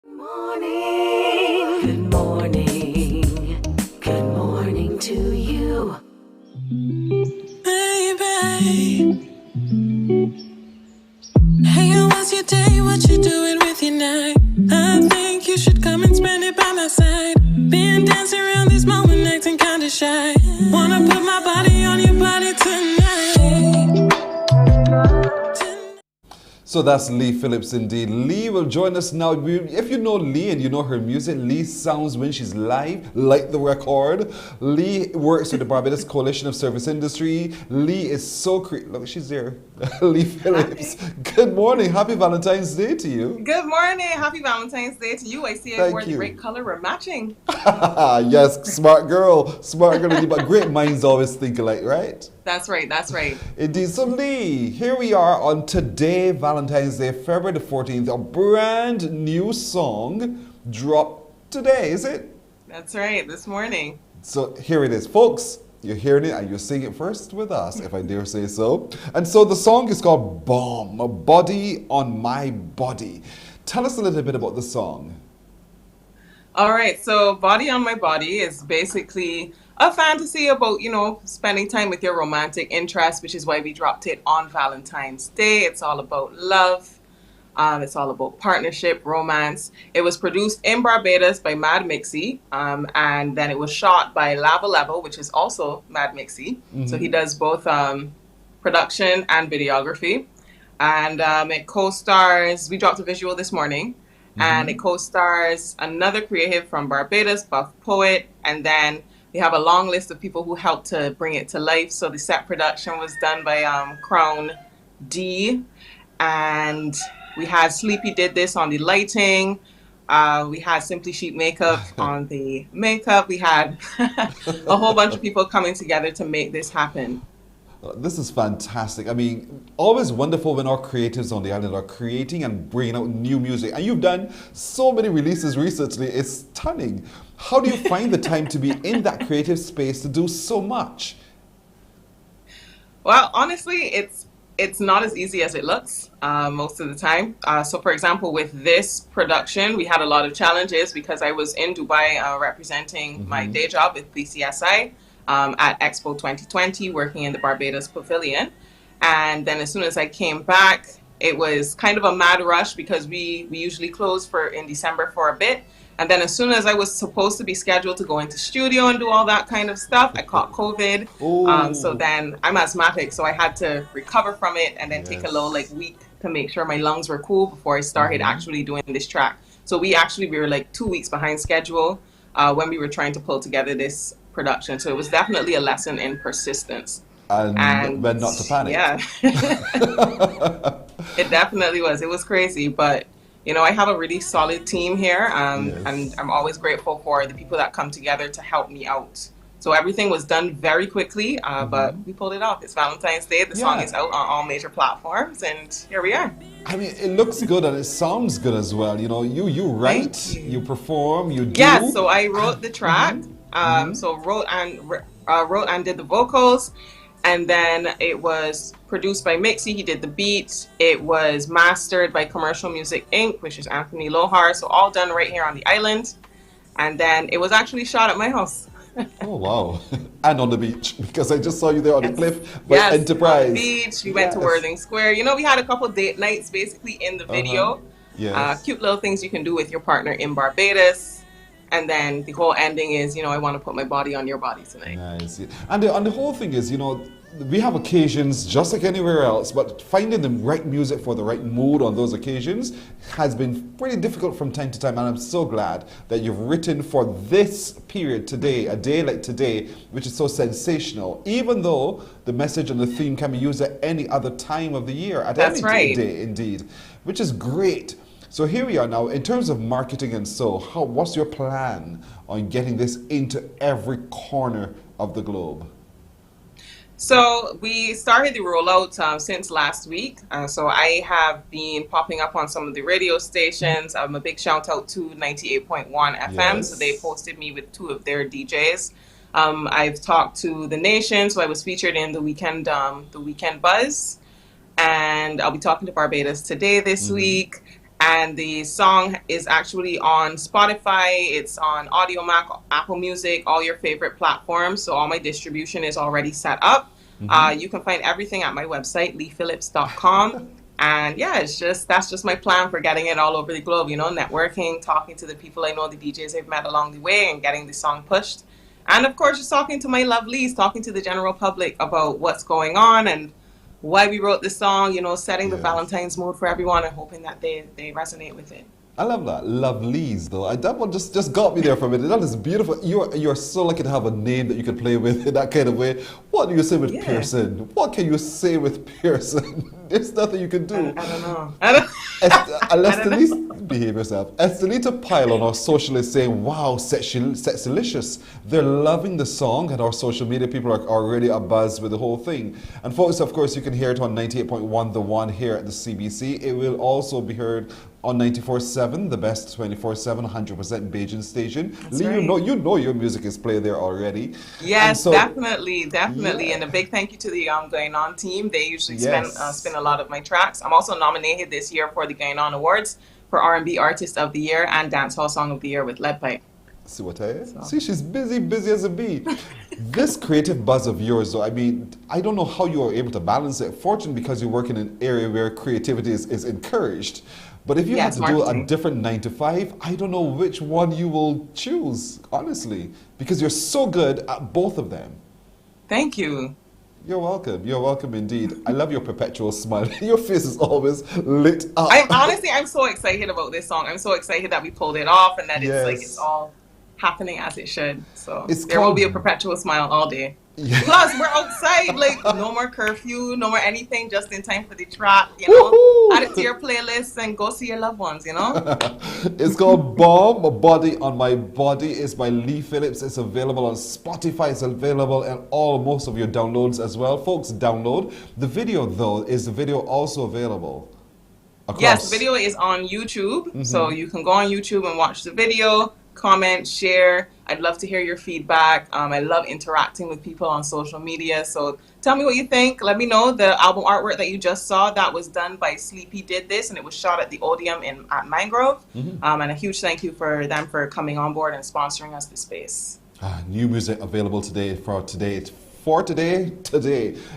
B: Morning. Good morning. Good morning to you. Baby.
I: your day, what you doing with your night? I think you should come and spend it by my side. Been dancing around this moment, acting kinda shy. Wanna put my body on your body tonight.
K: So that's Lee Phillips indeed. Lee will join us now. If you know Lee and you know her music, Lee sounds when she's live like the record. Lee works with the Barbados Coalition of Service Industry. Lee is so look, she's there. Lee Phillips. Good morning. Happy Valentine's Day to you.
J: Good morning. Happy Valentine's Day to you. I see I wore the great color. We're matching.
K: Yes, smart girl. Smart girl indeed. But great minds always think alike, right?
J: That's right. That's right.
K: Indeed. So Lee, here we are on today, Valentine's Day, February the 14th. A brand new song dropped today, is it?
J: That's right. This morning.
K: So here it is, folks. You're hearing it and you're singing it first with us, if I dare say so. And so the song is called Bomb, a Body on My Body. Tell us a little bit about the song.
J: All right. So Body on My Body is basically a fantasy about, you know, spending time with your romantic interest, which is why we dropped it on Valentine's Day. It's all about love. It's all about partnership, romance. It was produced in Barbados by Mad Mixie, and then it was shot by Lava Level, which is also Mad Mixie. Mm-hmm. So he does both production and videography. And it co-stars, we dropped a visual this morning, and it co-stars another creative from Barbados, Buff Poet, and then we have a long list of people who helped to bring it to life. So the set production was done by Crown D, and we had Sleepy did this on the lighting. We had Simply Sheet Makeup on the makeup. We had a whole bunch of people coming together to make this happen.
K: This is fantastic. I mean, always wonderful when our creatives on the island are creating and bringing out new music. And you've done so many releases recently. It's stunning. How do you find the time to be in that creative space to do so much?
J: Well, honestly, it's not as easy as it looks most of the time. So for example, with this production, we had a lot of challenges because I was in Dubai representing my day job with BCSI at Expo 2020, working in the Barbados Pavilion. And then as soon as I came back, it was kind of a mad rush because we usually close in December for a bit. And then as soon as I was supposed to be scheduled to go into studio and do all that kind of stuff, I caught COVID. So then I'm asthmatic, so I had to recover from it and then take a little week to make sure my lungs were cool before I started actually doing this track. So we were like 2 weeks behind schedule when we were trying to pull together this production. So it was definitely a lesson in persistence.
K: And when not to panic.
J: Yeah. It definitely was. It was crazy, but you know, I have a really solid team here, and I'm always grateful for the people that come together to help me out. So everything was done very quickly, but we pulled it off. It's Valentine's Day. The song is out on all major platforms, and here we are.
K: I mean, it looks good and it sounds good as well. You know, you write, you perform, you do.
J: Yeah, so I wrote the track. So wrote and did the vocals. And then it was produced by Mixie. He did the beat. It was mastered by Commercial Music Inc., which is Anthony Lohar. So all done right here on the island. And then it was actually shot at my house.
K: Oh, wow. And on the beach, because I just saw you there on the cliff by Enterprise.
J: On the beach. We went to Worthing Square. You know, we had a couple date nights basically in the video. Cute little things you can do with your partner in Barbados. And then the whole ending is, you know, I want to put my body on your body tonight.
K: Nice. And the whole thing is, you know, we have occasions just like anywhere else, but finding the right music for the right mood on those occasions has been pretty difficult from time to time. And I'm so glad that you've written for this period today, a day like today, which is so sensational, even though the message and the theme can be used at any other time of the year, at any day indeed, which is great. So here we are now, in terms of marketing and so, what's your plan on getting this into every corner of the globe?
J: So we started the rollout since last week. So I have been popping up on some of the radio stations. A big shout out to 98.1 FM. So they posted me with 2 of their DJs. I've talked to The Nation. So I was featured in the Weekend Buzz. And I'll be talking to Barbados Today this week. And the song is actually on Spotify, it's on Audio Mac, Apple Music, all your favorite platforms. So all my distribution is already set up. You can find everything at my website, leephillips.com. And yeah, that's just my plan for getting it all over the globe, you know, networking, talking to the people I know, the DJs I've met along the way, and getting the song pushed. And of course, just talking to my lovelies, talking to the general public about what's going on and why we wrote this song, you know, setting the Valentine's mood for everyone and hoping that they resonate with it.
K: I love that. Lovelies, though. That one just got me there for a minute. That is beautiful. You're so lucky to have a name that you can play with in that kind of way. What do you say with Pearson? What can you say with Pearson? There's nothing you can do.
J: I don't know.
K: Behave yourself. Estelita Pyle on our social is saying, wow, sexylicious. They're loving the song, and our social media people are already abuzz with the whole thing. And folks, of course, you can hear it on 98.1 The One here at the CBC. It will also be heard on 94.7, the best 24/7, 100% Bajan station. Lee,
J: right.
K: you know your music is played there already.
J: Yes, definitely. Yeah. And a big thank you to the Guyana team. They usually spin a lot of my tracks. I'm also nominated this year for the Guyana Awards for R&B Artist of the Year and Dancehall Song of the Year with Lead Pipe.
K: See what I see? She's busy as a bee. This creative buzz of yours, though, I mean, I don't know how you are able to balance it. Fortunately, because you work in an area where creativity is encouraged. But if you had to do a different 9 to 5, I don't know which one you will choose, honestly, because you're so good at both of them.
J: Thank you.
K: You're welcome. You're welcome indeed. I love your perpetual smile. Your face is always lit up.
J: I'm so excited about this song. I'm so excited that we pulled it off and that it's all happening as it should. So there will be a perpetual smile all day. Yeah. Plus, we're outside, like no more curfew, no more anything, just in time for the track, you know. Add it to your playlist and go see your loved ones, you know.
K: It's called Bomb, A Body on My Body. It's by Lee Phillips. It's available on Spotify. It's available in most of your downloads as well. Folks, download. The video, though, is the video also available?
J: Yes, the video is on YouTube. So you can go on YouTube and watch the video, comment, share. I'd love to hear your feedback. I love interacting with people on social media. So tell me what you think. Let me know. The album artwork that you just saw, that was done by Sleepy Did This, and it was shot at the Odeum at Mangrove. And a huge thank you for them for coming on board and sponsoring us the space.
K: New music available today. Today.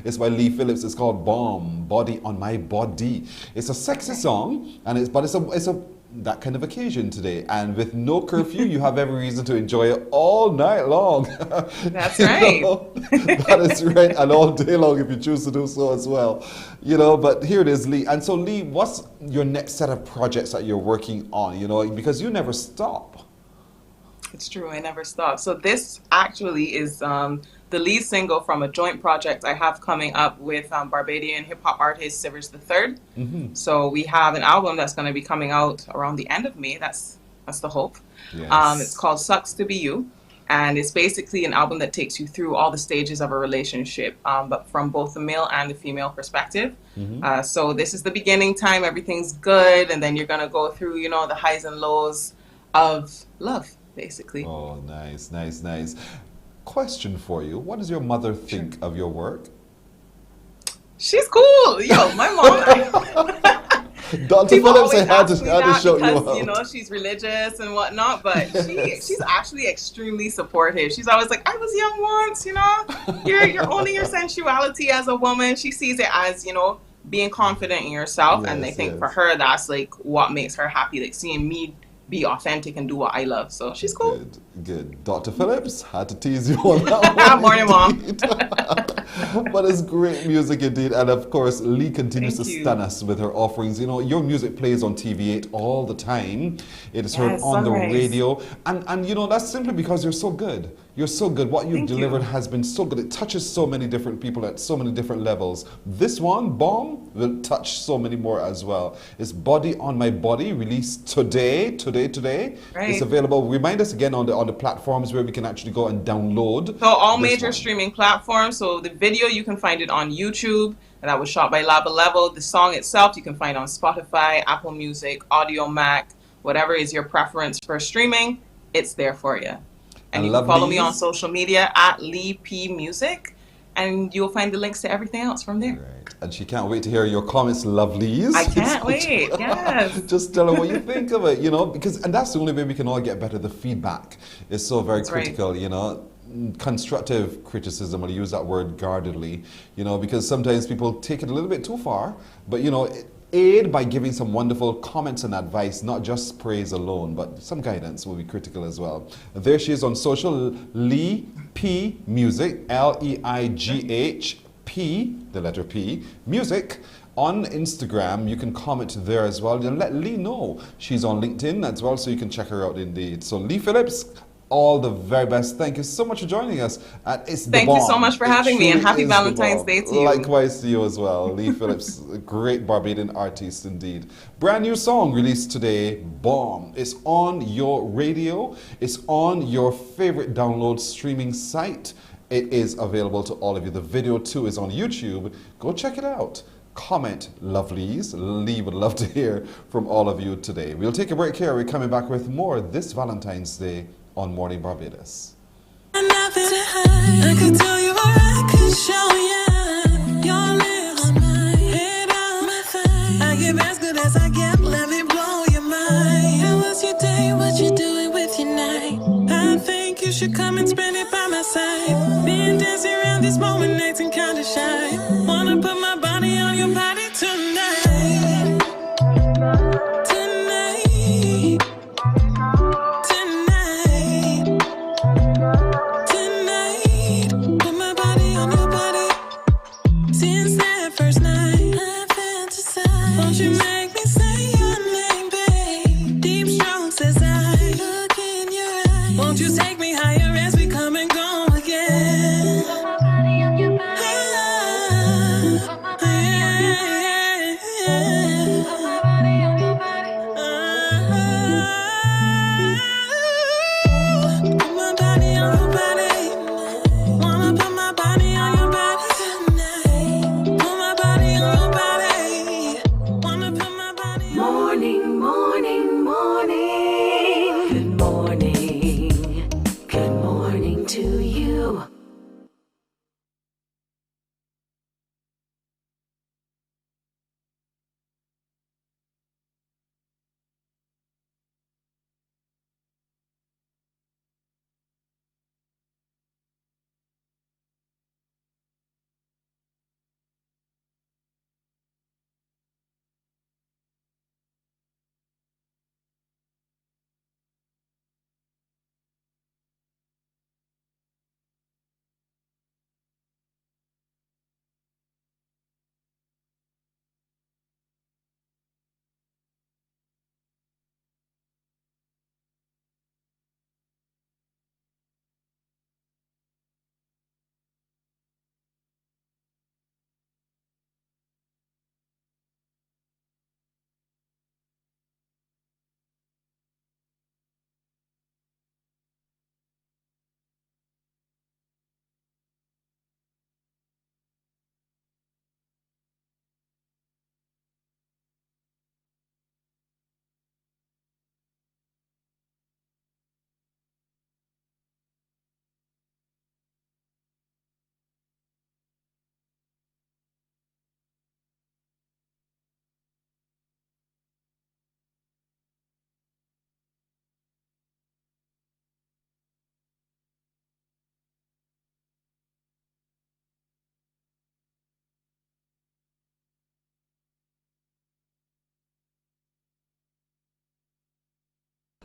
K: It's by Lee Phillips. It's called Bomb, Body on My Body. It's a sexy song, and it's a that kind of occasion today, and with no curfew, you have every reason to enjoy it all night long.
J: That's right.
K: That is right, and all day long if you choose to do so as well. You know, but here it is, Lee. And so, Lee, what's your next set of projects that you're working on? You know, because you never stop.
J: It's true, I never stop. So this actually is the lead single from a joint project I have coming up with Barbadian hip-hop artist Sivers III. So we have an album that's going to be coming out around the end of May. That's the hope. Yes. It's called Sucks to Be You. And it's basically an album that takes you through all the stages of a relationship, but from both the male and the female perspective. So this is the beginning time, everything's good, and then you're going to go through, you know, the highs and lows of love, basically.
K: Oh, nice. Question for you. What does your mother think of your work?
J: She's cool. Yo, my mom.
K: Dr. Phillips, I had to show you out.
J: You know, she's religious and whatnot, but she's actually extremely supportive. She's always like, I was young once, you know. You're owning your sensuality as a woman. She sees it as, you know, being confident in yourself. And I think for her, that's like what makes her happy, like seeing me be authentic and do what I love. So she's cool.
K: Good. Dr. Phillips, had to tease you on that one.
J: Morning, Mom.
K: But it's great music indeed. And of course, Lee continues to stun us with her offerings. You know, your music plays on TV8 all the time. It is heard on the radio. And you know, that's simply because you're so good. You're so good. What you've delivered has been so good. It touches so many different people at so many different levels. This one, Bomb, will touch so many more as well. It's Body on My Body, released today. Right. It's available. Remind us again on the platforms where we can actually go and download.
J: So all major streaming platforms. So the video, you can find it on YouTube. And that was shot by Lava Level. The song itself, you can find on Spotify, Apple Music, Audio Mac, whatever is your preference for streaming, it's there for you. And you can follow me on social media at Lee P Music, and you'll find the links to everything else from there.
K: Right. And she can't wait to hear your comments, lovelies.
J: I can't wait, yes.
K: Just tell her what you think of it, you know, and that's the only way we can all get better. The feedback is so very critical, you know. Constructive criticism, I'll use that word guardedly, you know, because sometimes people take it a little bit too far, but you know, aid by giving some wonderful comments and advice, not just praise alone, but some guidance will be critical as well. There she is on social, Lee P Music, Leigh P, the letter P, Music. On Instagram, you can comment there as well and let Lee know. She's on LinkedIn as well, so you can check her out indeed. So Lee Phillips, all the very best. Thank you so much for joining us at It's the
J: Thank
K: Bomb.
J: you so much for having me, and happy Valentine's Day to you.
K: Likewise to you as well. Lee Phillips, a great Barbadian artist indeed. Brand new song released today, Bomb. It's on your radio. It's on your favorite download streaming site. It is available to all of you. The video too is on YouTube. Go check it out. Comment, lovelies. Lee would love to hear from all of you today. We'll take a break here. We're coming back with more this Valentine's Day on Morning Barbados.
I: I could tell you or I could show you your lips, my head on my thigh. I give as good as I get, let me blow your mind. How was your day? What you doing with your night? I think you should come and spend it by my side. Been dancing around this moment, acting kinda shy. Wanna put my body on your body tonight.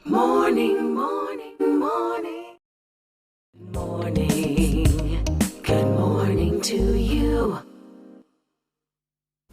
B: Morning, morning, morning, morning. Good morning to you.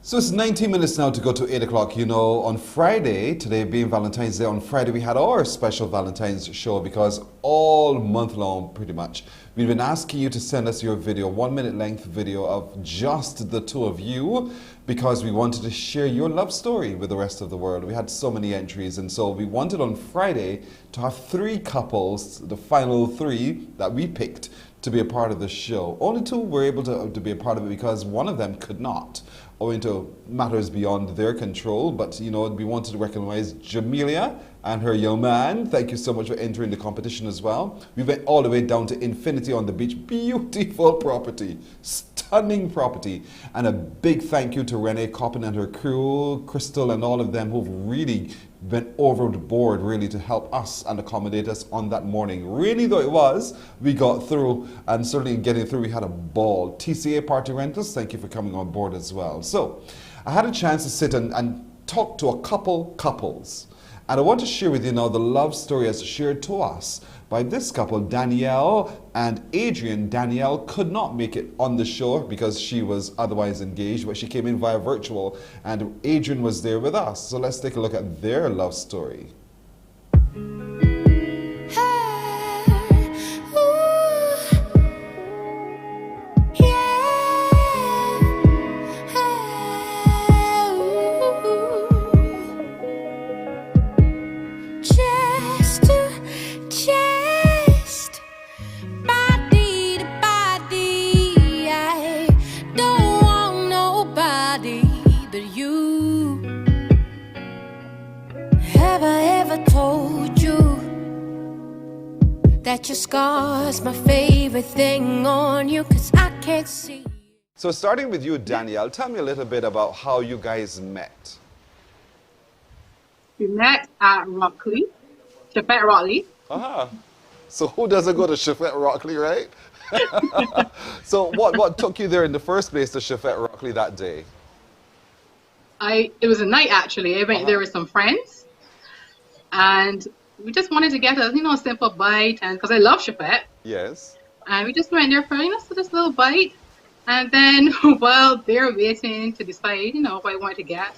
K: So it's 19 minutes now to go to 8 o'clock. You know, on Friday, today being Valentine's Day, on Friday we had our special Valentine's show because all month long, pretty much, we've been asking you to send us your video, 1 minute length video of just the two of you, because we wanted to share your love story with the rest of the world. We had so many entries, and so we wanted on Friday to have 3 couples, the final 3 that we picked, to be a part of the show. Only 2 were able to be a part of it because one of them could not, owing to matters beyond their control. But you know, we wanted to recognize Jamelia and her young man. Thank you so much for entering the competition as well. We went all the way down to Infinity on the Beach. Beautiful property, stunning property. And a big thank you to Renee Coppin and her crew, Crystal and all of them who've really went overboard really to help us and accommodate us on that morning. Really though it was, we got through, and certainly in getting through we had a ball. TCA Party Rentals, thank you for coming on board as well. So I had a chance to sit and talked to a couple couples. And I want to share with you now the love story as shared to us by this couple, Danielle and Adrian. Danielle could not make it on the show because she was otherwise engaged, but she came in via virtual, and Adrian was there with us. So let's take a look at their love story.
H: That your scar's my favorite thing on you, 'cause I can't see.
K: So starting with you, Danielle, tell me a little bit about how you guys met.
L: We met at Rockley, Chapet Rockley.
K: Uh-huh. So who doesn't go to Chapet Rockley, right? So what took you there in the first place to Chapet Rockley that day?
L: It was a night actually. I went there with some friends, and we just wanted to get a simple bite, and because I love Chapet.
K: Yes.
L: And we just went there for so this little bite, and then while they're waiting to decide what I wanted to get,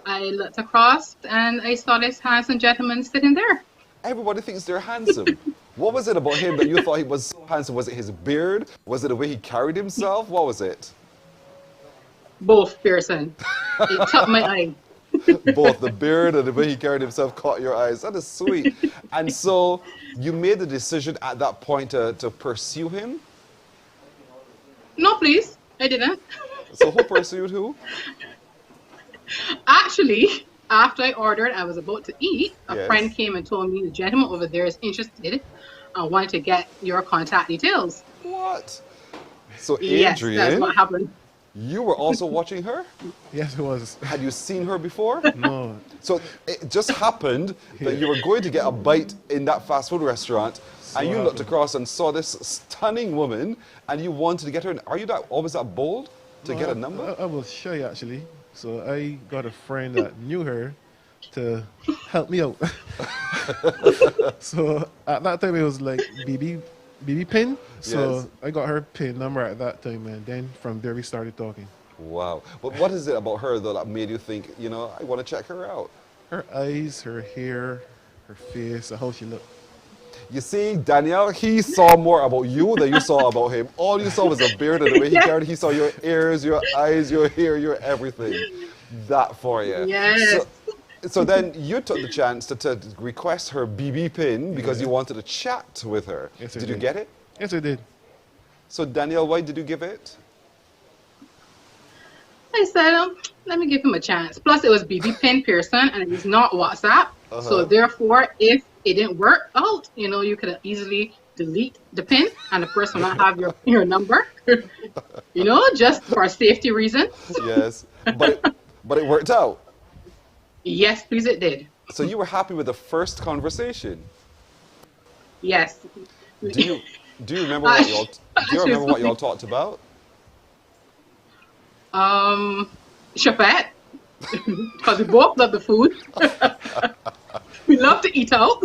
L: I looked across and I saw this handsome gentleman sitting there.
K: Everybody thinks they're handsome. What was it about him that you thought he was so handsome? Was it his beard? Was it the way he carried himself? What was it?
L: Both, Pearson. It caught my eye.
K: Both the beard and the way he carried himself caught your eyes. That is sweet. And so you made the decision at that point to pursue him?
L: No, please. I didn't.
K: So who pursued who?
L: Actually, after I ordered, I was about to eat. A
K: Yes.
L: friend came and told me the gentleman over there is interested and wanted to get your contact details.
K: What? So Adrian,
L: Yes, that's what happened.
K: you were also watching her?
Q: Yes, it was.
K: Had you seen her before?
Q: No.
K: So it just happened that you were going to get a bite in that fast food restaurant, and you looked across and saw this stunning woman, and you wanted to get her. Are you always that bold to get a number?
Q: I was shy actually. So I got a friend that knew her to help me out. So at that time it was like BB pin. So
K: Yes.
Q: I got her pin number at that time, and then from there we started talking.
K: Wow. But what is it about her, though, that made you think, I want to check her out?
Q: Her eyes, her hair, her face, how she looked.
K: You see, Danielle, he saw more about you than you saw about him. All you saw was a beard and the way he carried. He saw your ears, your eyes, your hair, your everything. That for you.
L: Yes.
K: So then you took the chance to request her BB pin because you wanted to chat with her.
Q: Yes, I
K: did you
Q: did.
K: get it?
Q: Yes, I did.
K: So Danielle, why did you give it?
L: I said, let me give him a chance. Plus, it was BB Pin Pearson, and it was not WhatsApp. So therefore, if it didn't work out, you could easily delete the pin, and the person will not have your number. Just for safety reasons.
K: Yes, but it worked out.
L: Yes, please, it did.
K: So you were happy with the first conversation.
L: Yes.
K: Do you remember what y'all talked about?
L: Chapet, because we both love the food. We love to eat out.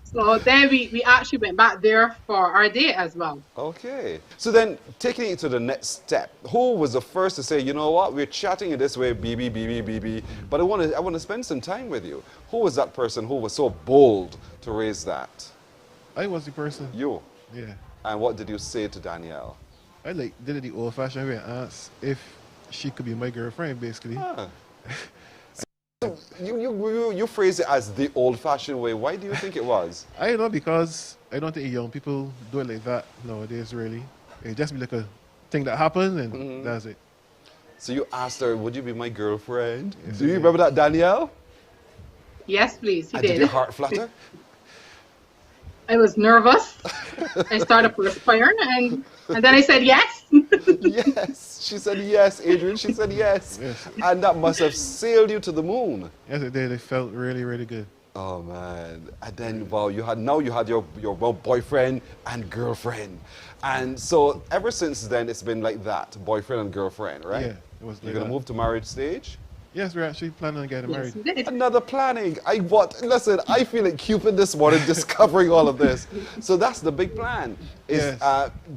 L: So then we actually went back there for our date as well.
K: Okay. So then, taking it to the next step, who was the first to say, you know what, we're chatting in this way, BB, but I want to spend some time with you. Who was that person who was so bold to raise that?
Q: I was the person.
K: You?
Q: Yeah.
K: And what did you say to Danielle?
Q: I did it the old-fashioned way and asked if she could be my girlfriend, basically.
K: So you phrase it as the old-fashioned way. Why do you think it was?
Q: I don't know, because I don't think young people do it like that nowadays, really. It just be like a thing that happened, and that's it.
K: So you asked her, would you be my girlfriend?
Q: Yes,
K: Do you remember that, Danielle?
L: Yes, please, he
K: And
L: did.
K: did your heart flutter?
L: I was nervous. I started perspiring, and then I said yes.
K: Yes, she said yes, Adrian. She said yes. And that must have sailed you to the moon.
Q: Yes, it did. It felt really, really good.
K: Oh man! And then, wow, you had your boyfriend and girlfriend, and so ever since then it's been like that, boyfriend and girlfriend, right?
Q: Yeah, it was.
K: You're
Q: like
K: gonna
Q: that.
K: move to marriage stage.
M: Yes, we're actually planning on getting married.
K: Another planning. Listen, I feel like Cupid this morning discovering all of this. So that's the big plan.
M: Yes.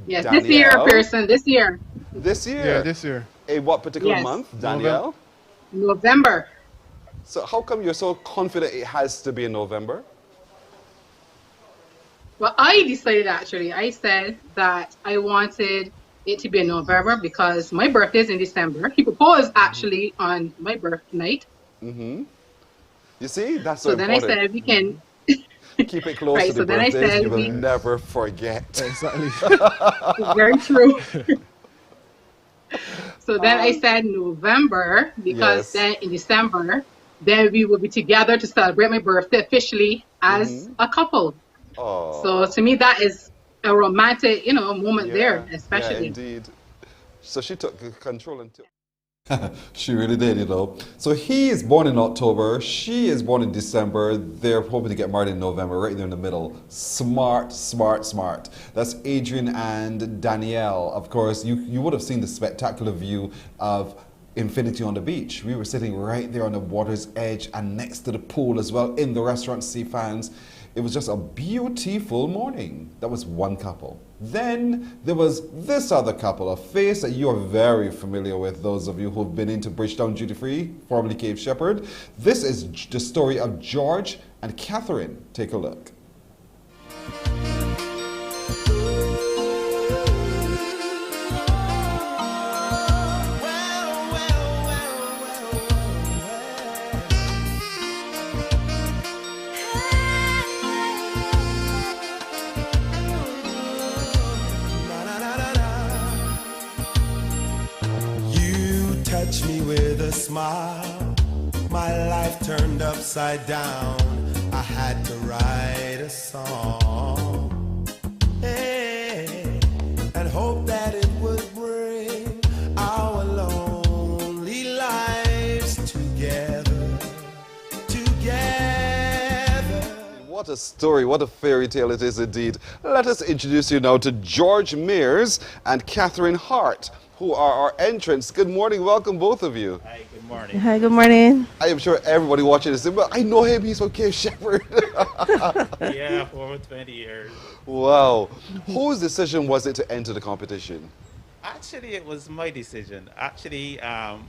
L: Yes,
K: Danielle,
L: this year, Pearson, this year.
K: This year?
M: Yeah, this year.
K: In what particular
L: Yes.
K: month, Danielle?
L: November.
K: So how come you're so confident it has to be in November?
L: Well, I decided actually, I said that I wanted it to be in November because my birthday is in December. He proposed actually on my birthday night.
K: Mm-hmm. You see, that's so
L: then
K: important.
L: I said we can
K: keep it close
L: right,
K: to the
L: so then I
K: birthdays.
L: said
K: You will
L: we-
K: never forget.
M: Exactly.
L: Very true. So then I said November because then in December, then we will be together to celebrate my birthday officially as a couple.
K: Oh.
L: So to me, that is a romantic, moment there,
K: Yeah,
L: especially.
K: indeed. So she took control until. She really did, So he is born in October, she is born in December. They're hoping to get married in November, right there in the middle. Smart, smart, smart. That's Adrian and Danielle. Of course, you would have seen the spectacular view of Infinity on the beach. We were sitting right there on the water's edge and next to the pool as well in the restaurant Sea Fans. It was just a beautiful morning. That was one couple. Then there was this other couple, a face that you are very familiar with, those of you who've been into Bridgetown Duty Free, formerly Cape Shepherd. This is the story of George and Catherine. Take a look.
P: Touch me with a smile, my life turned upside down. I had to write a song, hey, and hope that it would bring our lonely lives together, together.
K: What a story, what a fairy tale it is indeed. Let us introduce you now to George Mears and Catherine Hart, who are our entrants. Good morning, welcome both of you.
W: Hi, good morning.
X: Hi, good morning.
K: I am sure everybody watching this saying, well, I know him, he's from Cape Shepherd.
W: Yeah, for over 20 years.
K: Wow. Whose decision was it to enter the competition?
W: Actually, it was my decision. Actually,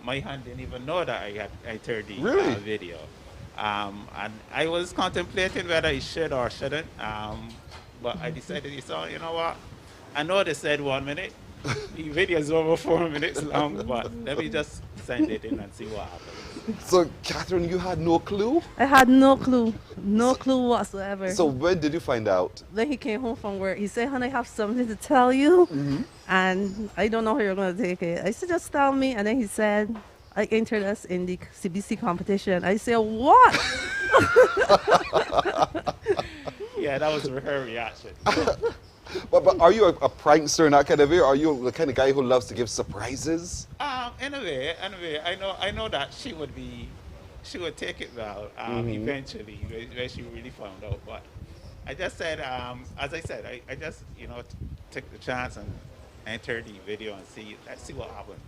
W: my hand didn't even know that I entered the
K: Really?
W: video. And I was contemplating whether I should or shouldn't. But I decided, you know what? I know they said 1 minute. The video is over 4 minutes long, but let me just send it in and see what happens.
K: So, Catherine, you had no clue?
X: I had no clue. No clue whatsoever.
K: So when did you find out?
X: Then he came home from work. He said, honey, I have something to tell you. And I don't know how you're going to take it. I said, just tell me. And then he said, I entered us in the CBC competition. I said, what?
W: Yeah, that was her reaction.
K: But are you a prankster in that kind of way? Or are you the kind of guy who loves to give surprises?
W: In a way, I know that she would take it well eventually when she really found out. But I just said, as I said, I just took the chance and entered the video and let's see what happens.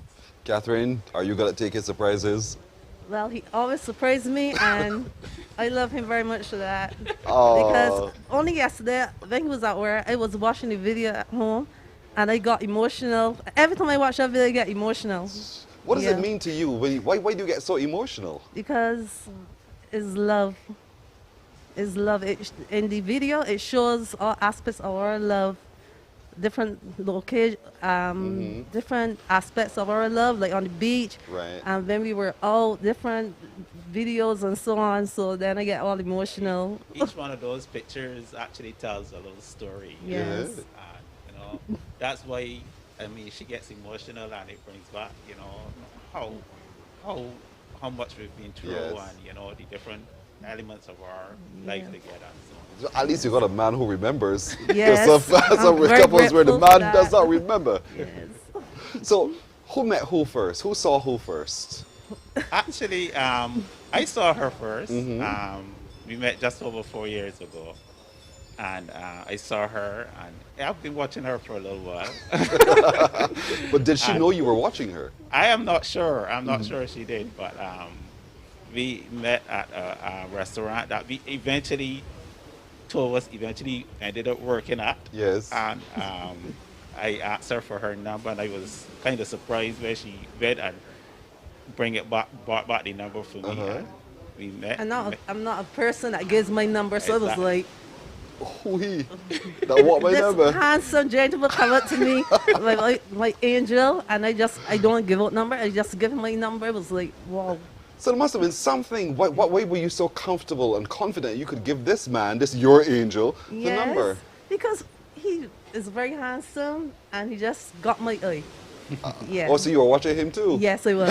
K: Catherine, are you gonna take his surprises?
X: Well, he always surprised me, and I love him very much for that.
K: Oh.
X: Because only yesterday, when he was at work, I was watching the video at home, and I got emotional. Every time I watch that video, I get emotional.
K: What does it mean to you? Why do you get so emotional?
X: Because it's love. It's love. In the video, it shows all aspects of our love. Different location, different aspects of our love, like on the beach,
K: right?
X: And when we were out, different videos and so on. So then I get all emotional.
W: Each one of those pictures actually tells a little story.
X: Yes.
W: That's why she gets emotional, and it brings back how much we've been through, and the different elements of our life together.
K: So at least you got a man who remembers.
X: Yes.
K: Some couples where the man does not remember.
X: Yes.
K: So who met who first? Who saw who first?
W: Actually, I saw her first. We met just over 4 years ago. And I saw her, and I've been watching her for a little while.
K: But did she know you were watching her?
W: I am not sure. I'm not sure she did, but we met at a restaurant that we eventually, two of us eventually ended up working at.
K: Yes.
W: And I asked her for her number, and I was kind of surprised when she went and brought back the number for me. And we met.
X: I'm not a person that gives my number, so it was like,
K: that what my
X: this
K: number?
X: handsome gentleman come up to me, my angel, and I don't give out number. I just give him my number. It was like, wow.
K: So there must have been something. What way were you so comfortable and confident you could give this man, your angel, the number?
X: Because he is very handsome, and he just got my eye. Yeah.
K: Oh, so you were watching him too?
X: Yes, I was.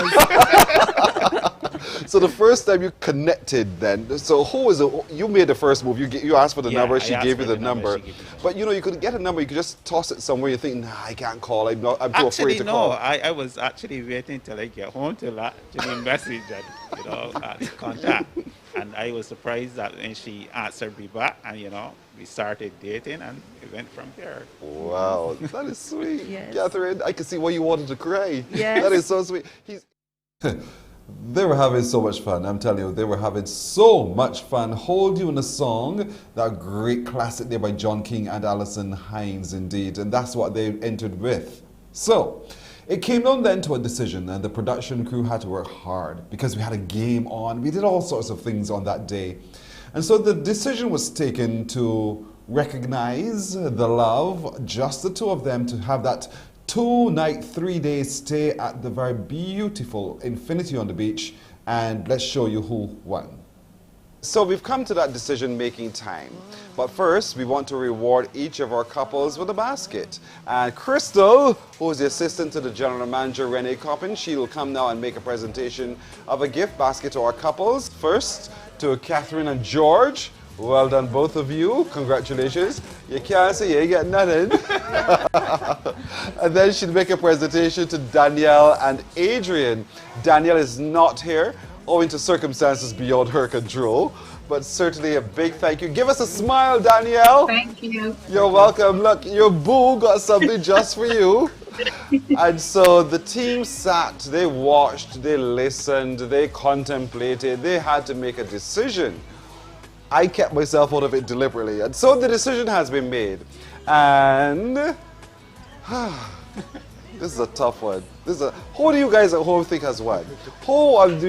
K: So the first time you connected then, so who was it? You made the first move. You asked for the number, she gave you the number. But you could get a number, you could just toss it somewhere, you think, nah, I can't call, I'm too afraid to call.
W: I was actually waiting till I get home to actually message and, contact. And I was surprised that when she answered me back, and we started dating, and it went from there.
K: Wow, that is sweet.
X: Yes.
K: Catherine, I can see why you wanted to cry.
X: Yes.
K: That is so sweet. They were having so much fun, I'm telling you, they were having so much fun. Hold You in a Song, that great classic there by John King and Alison Hines indeed, and that's what they entered with. So, it came down then to a decision, and the production crew had to work hard because we had a game on, we did all sorts of things on that day. And so the decision was taken to recognize the love, just the two of them, to have that 2-night, 3-day stay at the very beautiful Infinity on the Beach, and let's show you who won. So we've come to that decision-making time, but first we want to reward each of our couples with a basket. And Crystal, who is the assistant to the general manager, Renee Coppin, she will come now and make a presentation of a gift basket to our couples. First, to Catherine and George. Well done, both of you. Congratulations. You can't say you ain't got nothing. And then she'd make a presentation to Danielle and Adrian. Danielle is not here, owing to circumstances beyond her control, but certainly a big thank you. Give us a smile, Danielle.
L: Thank you.
K: You're welcome. Look, your boo got something just for you. And so the team sat, they watched, they listened, they contemplated, they had to make a decision. I kept myself out of it deliberately, and so the decision has been made. And this is a tough one. Who do you guys at home think has won? Who of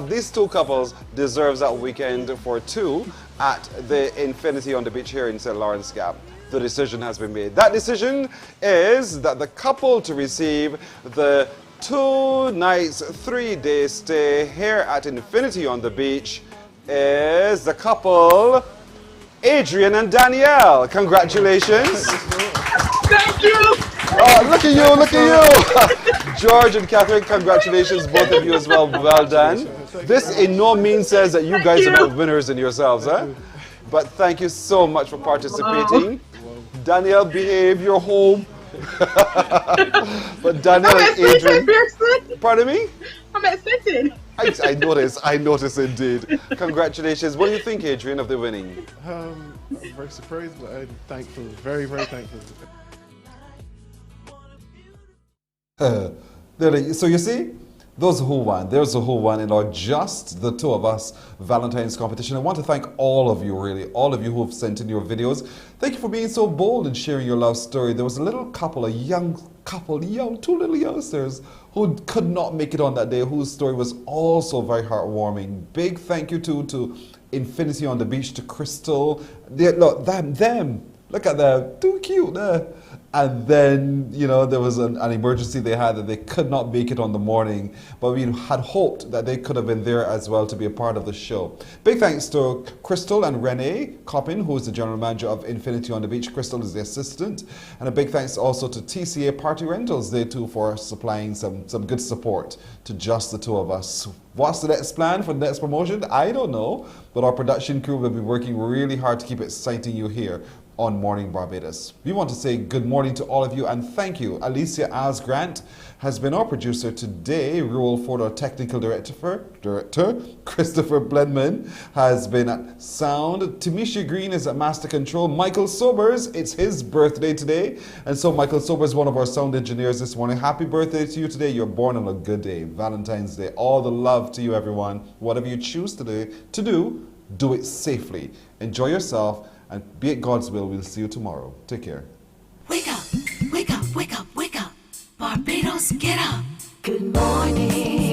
K: these two couples deserves that weekend for two at the Infinity on the Beach here in St Lawrence Gap? The decision has been made. That decision is that the couple to receive the 2 nights, 3-day stay here at Infinity on the Beach is the couple Adrian and Danielle. Congratulations.
L: Thank you.
K: Oh, look at you, look at you. George and Catherine, congratulations, both of you as well. Well done. This in no means says that you guys are not winners in yourselves, huh? But thank you so much for participating. Danielle, behave, you're home. But Danielle and Adrian. Pardon me?
L: I'm excited.
K: I notice indeed. Congratulations. What do you think, Adrian, of the winning?
M: I'm very surprised, but I'm thankful, very, very thankful.
K: So you see, those who won, there's a who won in our Just the Two of Us Valentine's competition. I want to thank all of you, really, all of you who have sent in your videos. Thank you for being so bold and sharing your love story. There was a little couple, two little youngsters who could not make it on that day, whose story was also very heartwarming. Big thank you to Infinity on the Beach, to Crystal. Look at them, too cute there. And then, there was an emergency they had that they could not make it on the morning, but we had hoped that they could have been there as well to be a part of the show. Big thanks to Crystal and Renee Coppin, who is the general manager of Infinity on the Beach. Crystal is the assistant. And a big thanks also to TCA Party Rentals, they too, for supplying some good support to Just the Two of Us. What's the next plan for the next promotion? I don't know, but our production crew will be working really hard to keep exciting you here. on Morning Barbados. We want to say good morning to all of you and thank you. Alicia Asgrant has been our producer today. Roel Ford, our technical director. Christopher Bledman has been at sound. Tamisha Green is at master control. Michael Sobers, it's his birthday today. And so Michael Sobers, one of our sound engineers this morning. Happy birthday to you today. You're born on a good day, Valentine's Day. All the love to you, everyone. Whatever you choose today to do it safely. Enjoy yourself. And be it God's will, we'll see you tomorrow. Take care.
B: Wake up, wake up, wake up, wake up. Barbados, get up. Good morning.